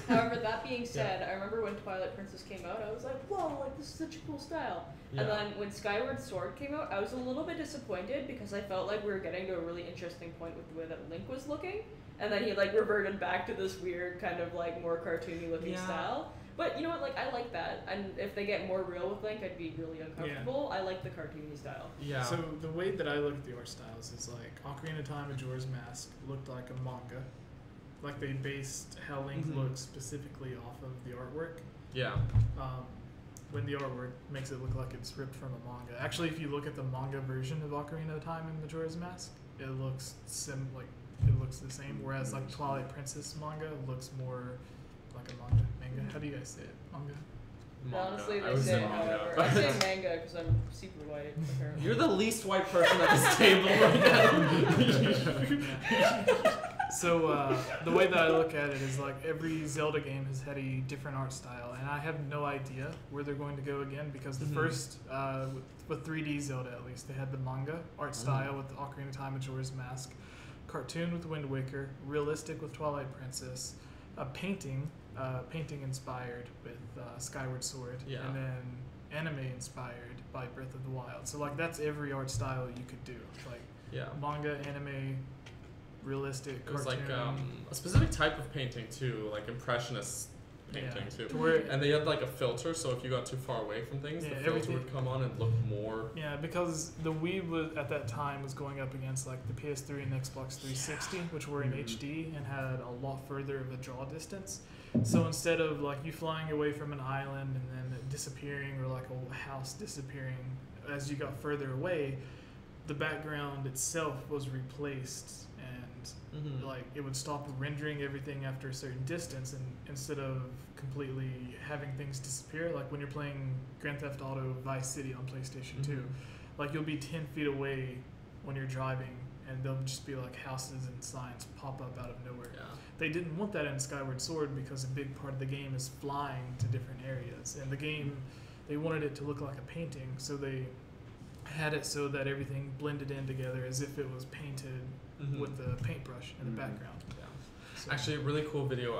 However, that being said, I remember when Twilight Princess came out, I was like, whoa, like this is such a cool style. Yeah. And then when Skyward Sword came out, I was a little bit disappointed because I felt like we were getting to a really interesting point with the way that Link was looking. And then he like reverted back to this weird kind of like more cartoony looking Yeah. style. But you know what, like I like that. And if they get more real with Link, I'd be really uncomfortable. I like the cartoony style. Yeah. So the way that I look at the art styles is like Ocarina of Time, Majora's Mask looked like a manga. Like they based how Link Mhm. looks specifically off of the artwork. yeah. When the artwork makes it look like it's ripped from a manga. Actually, if you look at the manga version of Ocarina of Time and Majora's Mask, it looks it looks the same. Whereas like Twilight Princess manga looks more like a manga. How do you guys say it? Manga. Manga. Honestly, I they would say manga. however. I say manga because I'm super white, apparently. You're the least white person at this table right now. So the way that I look at it is like every Zelda game has had a different art style, and I have no idea where they're going to go again because the Mhm. first with 3D Zelda at least they had the manga art style with Ocarina of Time, Majora's Mask, cartoon with Wind Waker, realistic with Twilight Princess, painting inspired with Skyward Sword, Yeah. and then anime inspired by Breath of the Wild. So like that's every art style you could do, like Yeah. manga, anime, realistic, It was cartoon. like a specific type of painting too, like impressionist painting too. To where- And they had like a filter, so if you got too far away from things, Yeah, the filter everything- would come on and look more. Yeah, because the Wii was at that time was going up against like the PS3 and Xbox 360, which were in HD and had a lot further of a draw distance. So instead of like you flying away from an island and then it disappearing, or like a house disappearing as you got further away, the background itself was replaced, and like it would stop rendering everything after a certain distance, and instead of completely having things disappear, like when you're playing Grand Theft Auto Vice City on PlayStation 2, like you'll be 10 feet away when you're driving and there'll just be like houses and signs pop up out of nowhere. Yeah. They didn't want that in Skyward Sword because a big part of the game is flying to different areas, and the game, they wanted it to look like a painting, so they had it so that everything blended in together as if it was painted with the paintbrush in the background. Yeah. So, Actually, a really cool video.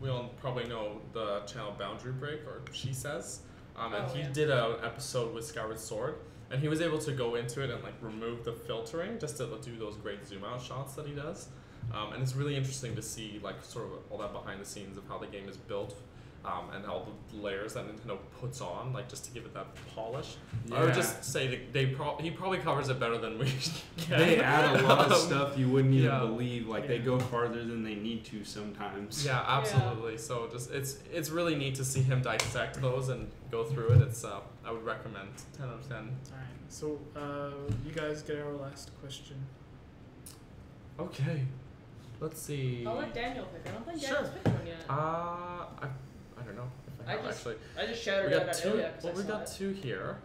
We all probably know the channel Boundary Break, or She Says, and he did an episode with Skyward Sword, and he was able to go into it and like remove the filtering just to do those great zoom out shots that he does. And it's really interesting to see like sort of all that behind the scenes of how the game is built, and all the layers that Nintendo puts on, like just to give it that polish. I would just say that he probably covers it better than we can. They add a lot of stuff you wouldn't even Yeah. believe. Like they go farther than they need to sometimes. Yeah, absolutely. So just it's really neat to see him dissect those and go through it. It's I would recommend 10 out of 10. all right. So you guys get our last question. Okay, let's see. I'll let Daniel pick. I don't think Sure. Daniel's picked one yet. I don't know if I have actually. I just We shouted out got two. earlier 'cause Well, I we saw got it. two here.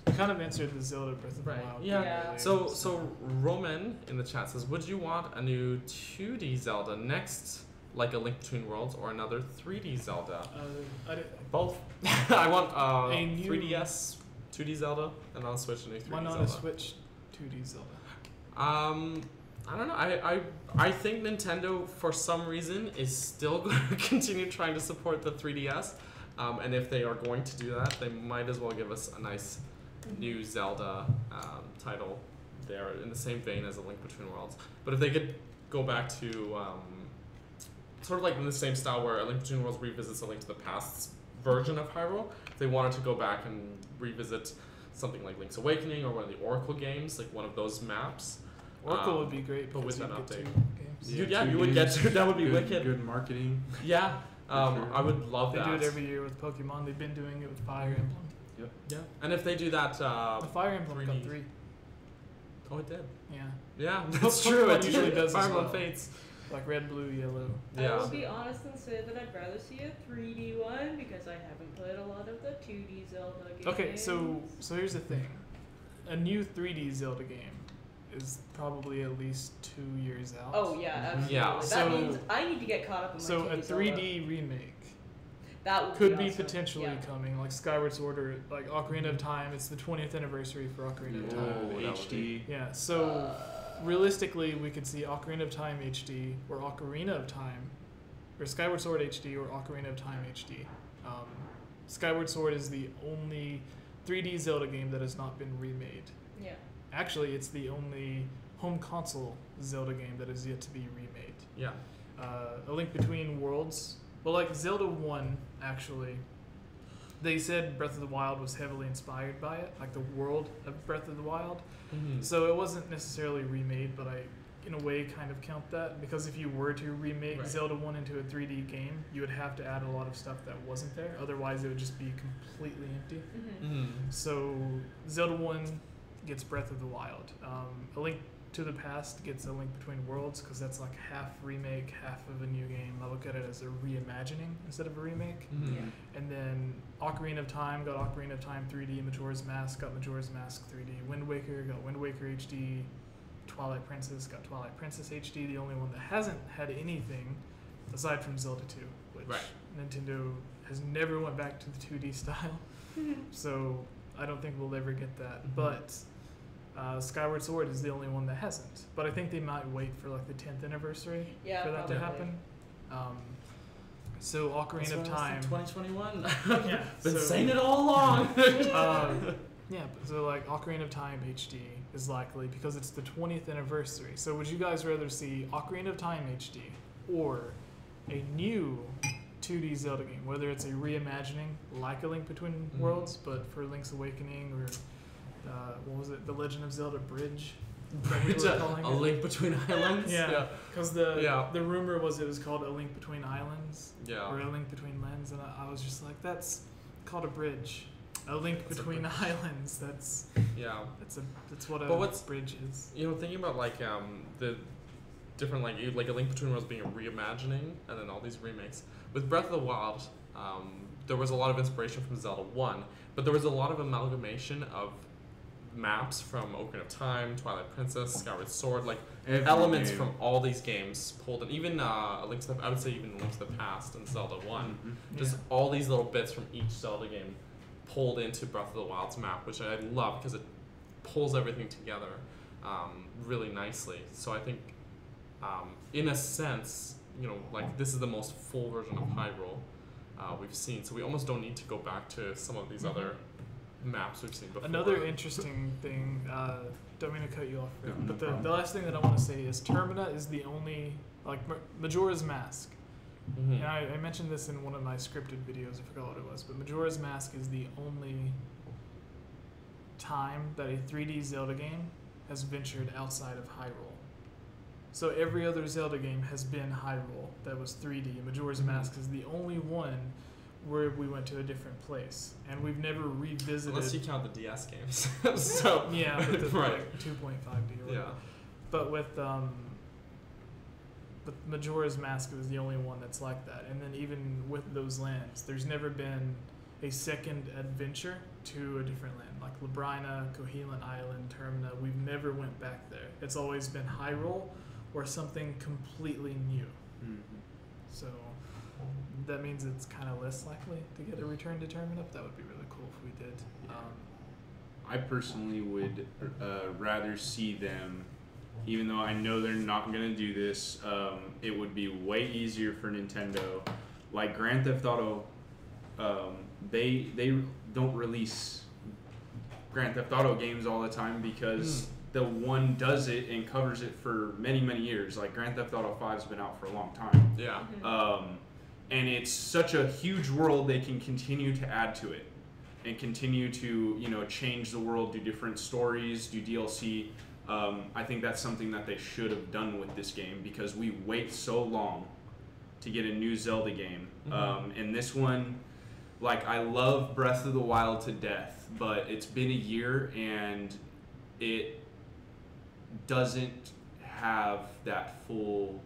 You kind of answered the Zelda Breath of the Right, Wild. yeah. Yeah. So Roman in the chat says, would you want a new 2D Zelda next, like a Link Between Worlds, or another 3D Zelda? Both. I want A new- 3DS 2D Zelda, and on Switch a new 3D Why not Zelda. a Switch 2D Zelda? I don't know. I think Nintendo, for some reason, is still going to continue trying to support the 3DS. And if they are going to do that, they might as well give us a nice new Zelda title there in the same vein as A Link Between Worlds. But if they could go back to sort of like in the same style where A Link Between Worlds revisits A Link to the Past version of Hyrule, if they wanted to go back and revisit something like Link's Awakening or one of the Oracle games, like one of those maps. Oracle would be great, but with because that you'd get update. 2 games. You would get to. That would be good, wicked. Good marketing. Yeah. sure. I would love They that. do it every year with Pokemon. They've been doing it with Fire Emblem. Yeah. And if they do that, The Fire Emblem got 3D. 3. Oh, it did. Yeah. Yeah, that's true. Pokemon It usually did. does as Fire Emblem well. Fates. Like red, blue, yellow. I Yeah. will be honest and say that I'd rather see a 3D one because I haven't played a lot of the 2D Zelda games. Okay, so here's the thing. A new 3D Zelda game is probably at least 2 years out. Oh yeah, absolutely. Yeah. That So- means I need to get caught up in my So 2D a Zelda. 3D remake That would could be awesome. potentially Yeah. coming, like Skyward Sword or like Ocarina of Time. It's the 20th anniversary for Ocarina of Time. Oh, that would HD. Yeah, so realistically, we could see Ocarina of Time HD or Ocarina of Time, or Skyward Sword HD or Ocarina of Time HD. Skyward Sword is the only 3D Zelda game that has not been remade. Yeah. Actually, it's the only home console Zelda game that is yet to be remade. Yeah. A Link Between Worlds. Well, like Zelda 1, actually, they said Breath of the Wild was heavily inspired by it, like the world of Breath of the Wild. Mm-hmm. So it wasn't necessarily remade, but I, in a way, kind of count that, because if you were to remake Right. Zelda 1 into a 3D game, you would have to add a lot of stuff that wasn't there. Otherwise, it would just be completely empty. Mm-hmm. So Zelda 1 gets Breath of the Wild. A Link to the Past gets A Link Between Worlds, because that's like half remake, half of a new game. I look at it as a reimagining instead of a remake. Mm-hmm. Yeah. And then Ocarina of Time got Ocarina of Time 3D, Majora's Mask got Majora's Mask 3D, Wind Waker got Wind Waker HD, Twilight Princess got Twilight Princess HD. The only one that hasn't had anything aside from Zelda 2, which Right. Nintendo has never went back to the 2D style. So I don't think we'll ever get that. Mhm. But Skyward Sword is the only one that hasn't. But I think they might wait for like the 10th anniversary Yeah, for that to probably. happen. So Ocarina of Time. 2021. Yeah, Been so- saying it all along. Yeah, so like Ocarina of Time HD is likely because it's the 20th anniversary. So would you guys rather see Ocarina of Time HD or a new 2D Zelda game, whether it's a reimagining like A Link Between Worlds, but for Link's Awakening, or what was it, The Legend of Zelda Bridge? A Link Between Islands. Yeah, because the rumor was it was called A Link Between Islands, or A Link Between Lands, and I was just like, that's called a bridge. A Link Between Islands. That's what a bridge is. You know, thinking about like the different like A Link Between Worlds being a reimagining, and then all these remakes. With Breath of the Wild, there was a lot of inspiration from Zelda 1, but there was a lot of amalgamation of maps from Ocarina of Time, Twilight Princess, Skyward Sword, like elements from all these games pulled in. Even I would say even Link to the Past and Zelda 1. Just all these little bits from each Zelda game pulled into Breath of the Wild's map, which I love because it pulls everything together really nicely. So I think, in a sense, you know, like this is the most full version of Hyrule we've seen. So we almost don't need to go back to some of these other maps we've seen before. Another interesting thing, don't mean to cut you off, but the last thing that I want to say is Termina is the only, like Majora's Mask. And I mentioned this in one of my scripted videos, I forgot what it was, but Majora's Mask is the only time that a 3D Zelda game has ventured outside of Hyrule. So every other Zelda game has been Hyrule that was 3D. Majora's Mask is the only one where we went to a different place, and we've never revisited. Unless you count the DS games. So yeah, but the like 2.5D or whatever. But with Majora's Mask was the only one that's like that. And then even with those lands, there's never been a second adventure to a different land. Like Labrina, Hylian Island, Termina, we've never went back there. It's always been Hyrule or something completely new. So that means it's kind of less likely to get a return to Termina. That would be really cool if we did. I personally would rather see them, even though I know they're not going to do this, it would be way easier for Nintendo. Like Grand Theft Auto, they don't release Grand Theft Auto games all the time because the one does it and covers it for many, many years. Like Grand Theft Auto 5's been out for a long time. And it's such a huge world, they can continue to add to it and continue to, you know, change the world, do different stories, do DLC. I think that's something that they should have done with this game because we wait so long to get a new Zelda game. And this one, like, I love Breath of the Wild to death, but it's been a year and it doesn't have that full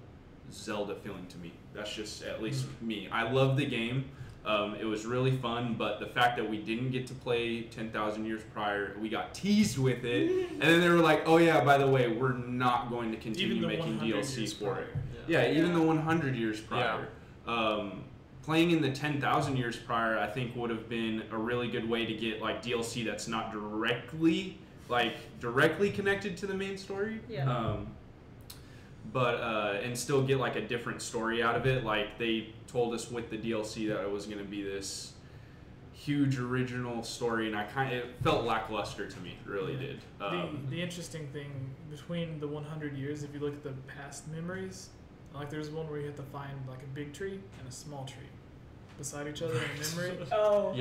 Zelda feeling to me. That's just at least me. I love the game. It was really fun, but the fact that we didn't get to play 10,000 Years Prior, we got teased with it, and then they were like, oh yeah, by the way, we're not going to continue making DLC for it. Even the 100 Years Prior. Playing in the 10,000 Years Prior, I think would have been a really good way to get like DLC that's not directly connected to the main story. And still get like a different story out of it. Like they told us with the DLC that it was going to be this huge original story, and it felt lackluster to me. It really did. The interesting thing between the 100 years, if you look at the past memories, like there's one where you have to find like a big tree and a small tree beside each other in memory.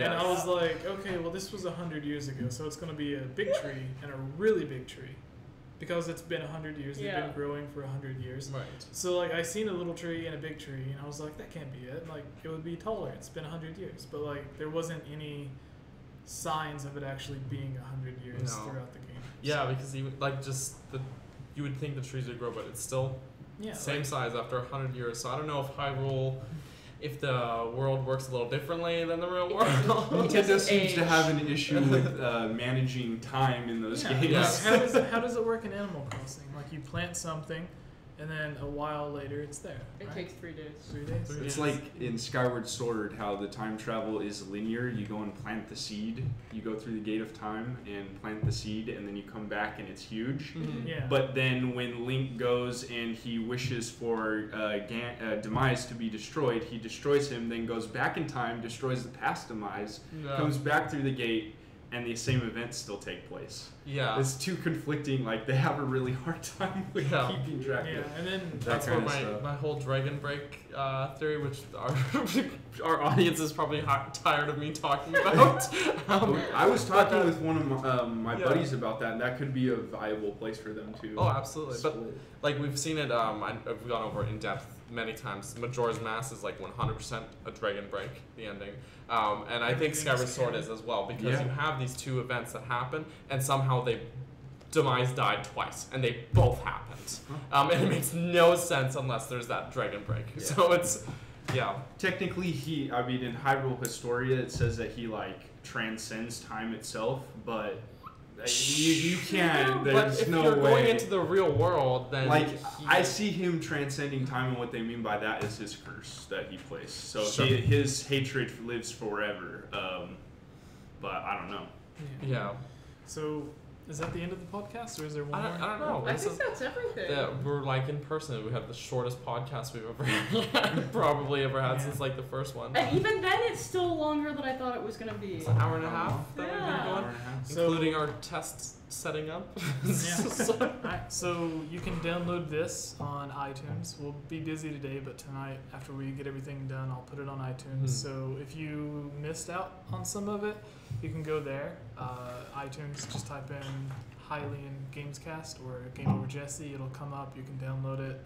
And I was like, okay, well this was 100 years ago, so it's going to be a big tree and a really big tree. Because it's been 100 years, they've been growing for 100 years. So like I seen a little tree and a big tree, and I was like, that can't be it. Like it would be taller. It's been 100 years, but like there wasn't any signs of it actually being 100 years throughout the game. Because you you would think the trees would grow, but it's still same size after 100 years. So I don't know if Hyrule, if the world works a little differently than the real world. Nintendo seems to have an issue with managing time in those games. How does it work in Animal Crossing? Like you plant something, and then a while later it's there. It takes 3 days. 3 days? It's like in Skyward Sword, how the time travel is linear. You go and plant the seed. You go through the gate of time and plant the seed, and then you come back and it's huge. But then when Link goes and he wishes for Demise to be destroyed, he destroys him, then goes back in time, destroys the past Demise, comes back through the gate, and the same events still take place. Yeah. It's too conflicting. Like they have a really hard time with keeping track Yeah, of. and then That's where my whole Dragon Break theory, which our audience is probably tired of me talking about. I was talking with one of my buddies about that, and that could be a viable place for them to. Oh, absolutely. But like we've seen it, I've gone over it in depth many times. Majora's Mask is like 100% a Dragon Break, the ending. And I think Skyward Sword is as well, because you have these two events that happen, and somehow Demise died twice, and they both happened. And it makes no sense unless there's that Dragon Break. Yeah. So it's, Technically, in Hyrule Historia, it says that he like transcends time itself, but you can't. There's but if no you're way. going into the real world, then I see him transcending time, and what they mean by that is his curse that he placed. So Sure. his hatred lives forever. But I don't know. Yeah. So, is that the end of the podcast, or is there one more? I don't know. I think that's everything. We're like in person. We have the shortest podcast we've ever probably ever had since like the first one. And even then, it's still longer than I thought it was gonna be. It's an hour and a half that we've been Yeah. going, including our test setting up. Alright, so you can download this on iTunes. We'll be busy today, but tonight, after we get everything done, I'll put it on iTunes. So if you missed out on some of it, you can go there. iTunes, just type in Hylian Gamescast or Game Over Jesse. It'll come up. You can download it.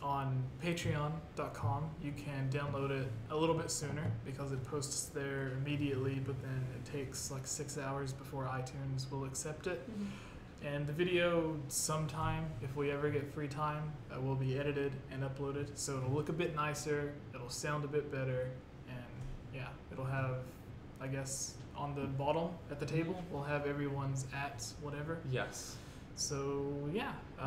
On patreon.com, you can download it a little bit sooner because it posts there immediately, but then it takes like 6 hours before iTunes will accept it. And the video, sometime, if we ever get free time, will be edited and uploaded, so it'll look a bit nicer, it'll sound a bit better, and it'll have, I guess, on the bottom at the table, we'll have everyone's at whatever. Yes. So,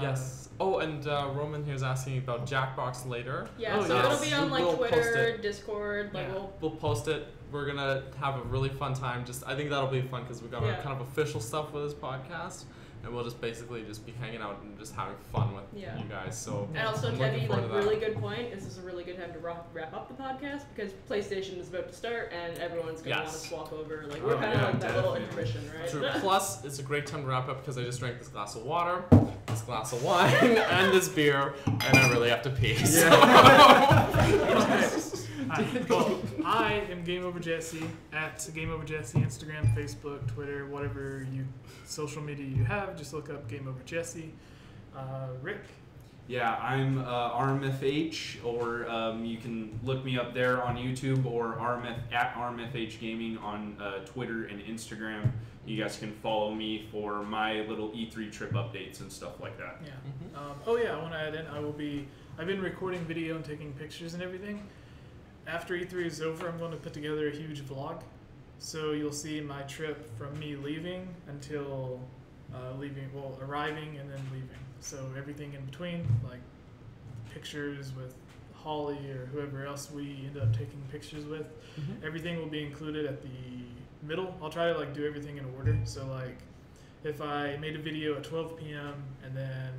Yes. Oh, and Roman here is asking about Jackbox later. Yeah, Oh, so yes. it'll be on like We'll post Twitter, it. Discord, like Yeah. we'll. We'll post it. We're gonna have a really fun time. I think that'll be fun because we got our kind of official stuff with this podcast, and we'll just basically just be hanging out and just having fun with you guys. So And also, I'm looking Teddy, forward like to that. really good point. This is a really good time to wrap up the podcast because PlayStation is about to start and everyone's gonna want to swap over. Like we're kind of like that little intermission, right? True. Plus, it's a great time to wrap up because I just drank this glass of water, this glass of wine, and this beer, and I really have to pee. Well, I am Game Over Jesse at Game Over Jesse, Instagram, Facebook, Twitter, whatever social media you have. Just look up Game Over Jesse. Rick. Yeah, I'm RMFH, or you can look me up there on YouTube, or at RMFH Gaming on Twitter and Instagram. You guys can follow me for my little E3 trip updates and stuff like that. Yeah. I want to add in. I've been recording video and taking pictures and everything. After E3 is over, I'm going to put together a huge vlog. So you'll see my trip from me leaving until arriving and then leaving. So everything in between, like pictures with Holly or whoever else we end up taking pictures with, everything will be included at the middle. I'll try to do everything in order. So if I made a video at 12 p.m. and then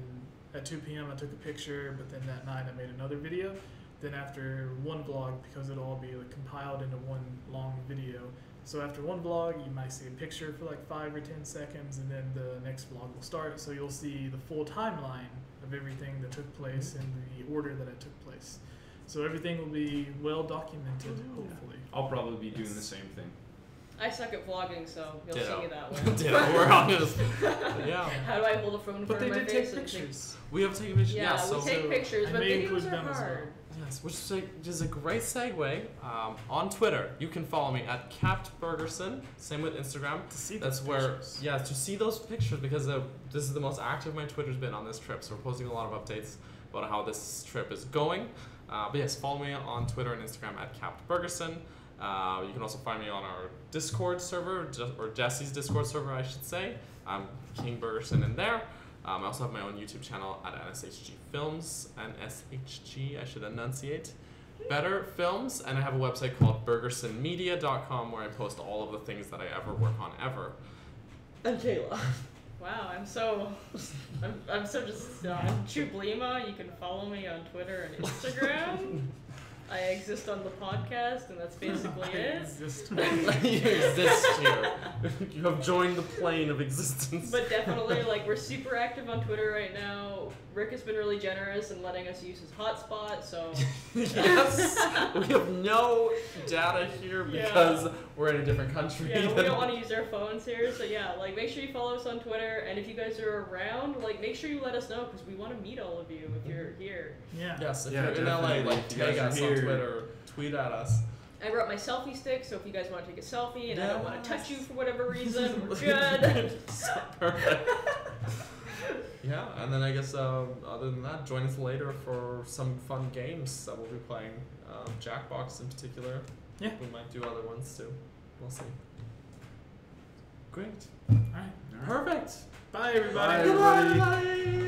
at 2 p.m. I took a picture, but then that night I made another video. Then after one vlog, because it'll all be compiled into one long video. So after one vlog, you might see a picture for 5 or 10 seconds, and then the next vlog will start. So you'll see the full timeline of everything that took place in the order that it took place. So everything will be well documented, hopefully. I'll probably be doing the same thing. I suck at vlogging, so you'll see me that way. We're honest. Yeah. How do I hold a phone in But front they of my did face? take pictures. We have taken pictures. Yeah, so we take pictures, I but may videos include are them as well. hard. Yes, which is a great segue. On Twitter, you can follow me at @CaptBurgerson. Same with Instagram. To see That's those where, pictures. to see those pictures, because this is the most active my Twitter's been on this trip. So we're posting a lot of updates about how this trip is going. But yes, follow me on Twitter and Instagram at @CaptBurgerson. You can also find me on our Discord server, or Jesse's Discord server, I should say. I'm King Burgerson in there. I also have my own YouTube channel at NSHG Films, NSHG, I should enunciate better, Films, and I have a website called burgersonmedia.com where I post all of the things that I ever work on ever. And Kayla. Wow, I'm so just, I'm Chublima. You can follow me on Twitter and Instagram. I exist on the podcast, and that's basically it. You exist here. You have joined the plane of existence. But definitely, like, we're super active on Twitter right now. Rick has been really generous in letting us use his hotspot, so... Yes! We have no data here because we're in a different country. Yeah, we don't want to use our phones here, so yeah, like, make sure you follow us on Twitter, and if you guys are around, like, make sure you let us know, because we want to meet all of you if you're here. Yeah. Yes, if Yeah, you're in LA, definitely. like, If you tag guys are us on here. Twitter, tweet at us. I brought my selfie stick, so if you guys want to take a selfie and I don't want to touch you Yes. for whatever reason, we're good. Perfect. Yeah, and then I guess other than that, join us later for some fun games that we'll be playing. Jackbox in particular. Yeah. We might do other ones too. We'll see. Great. All right. Perfect. Bye, everybody. Bye, everybody. Bye.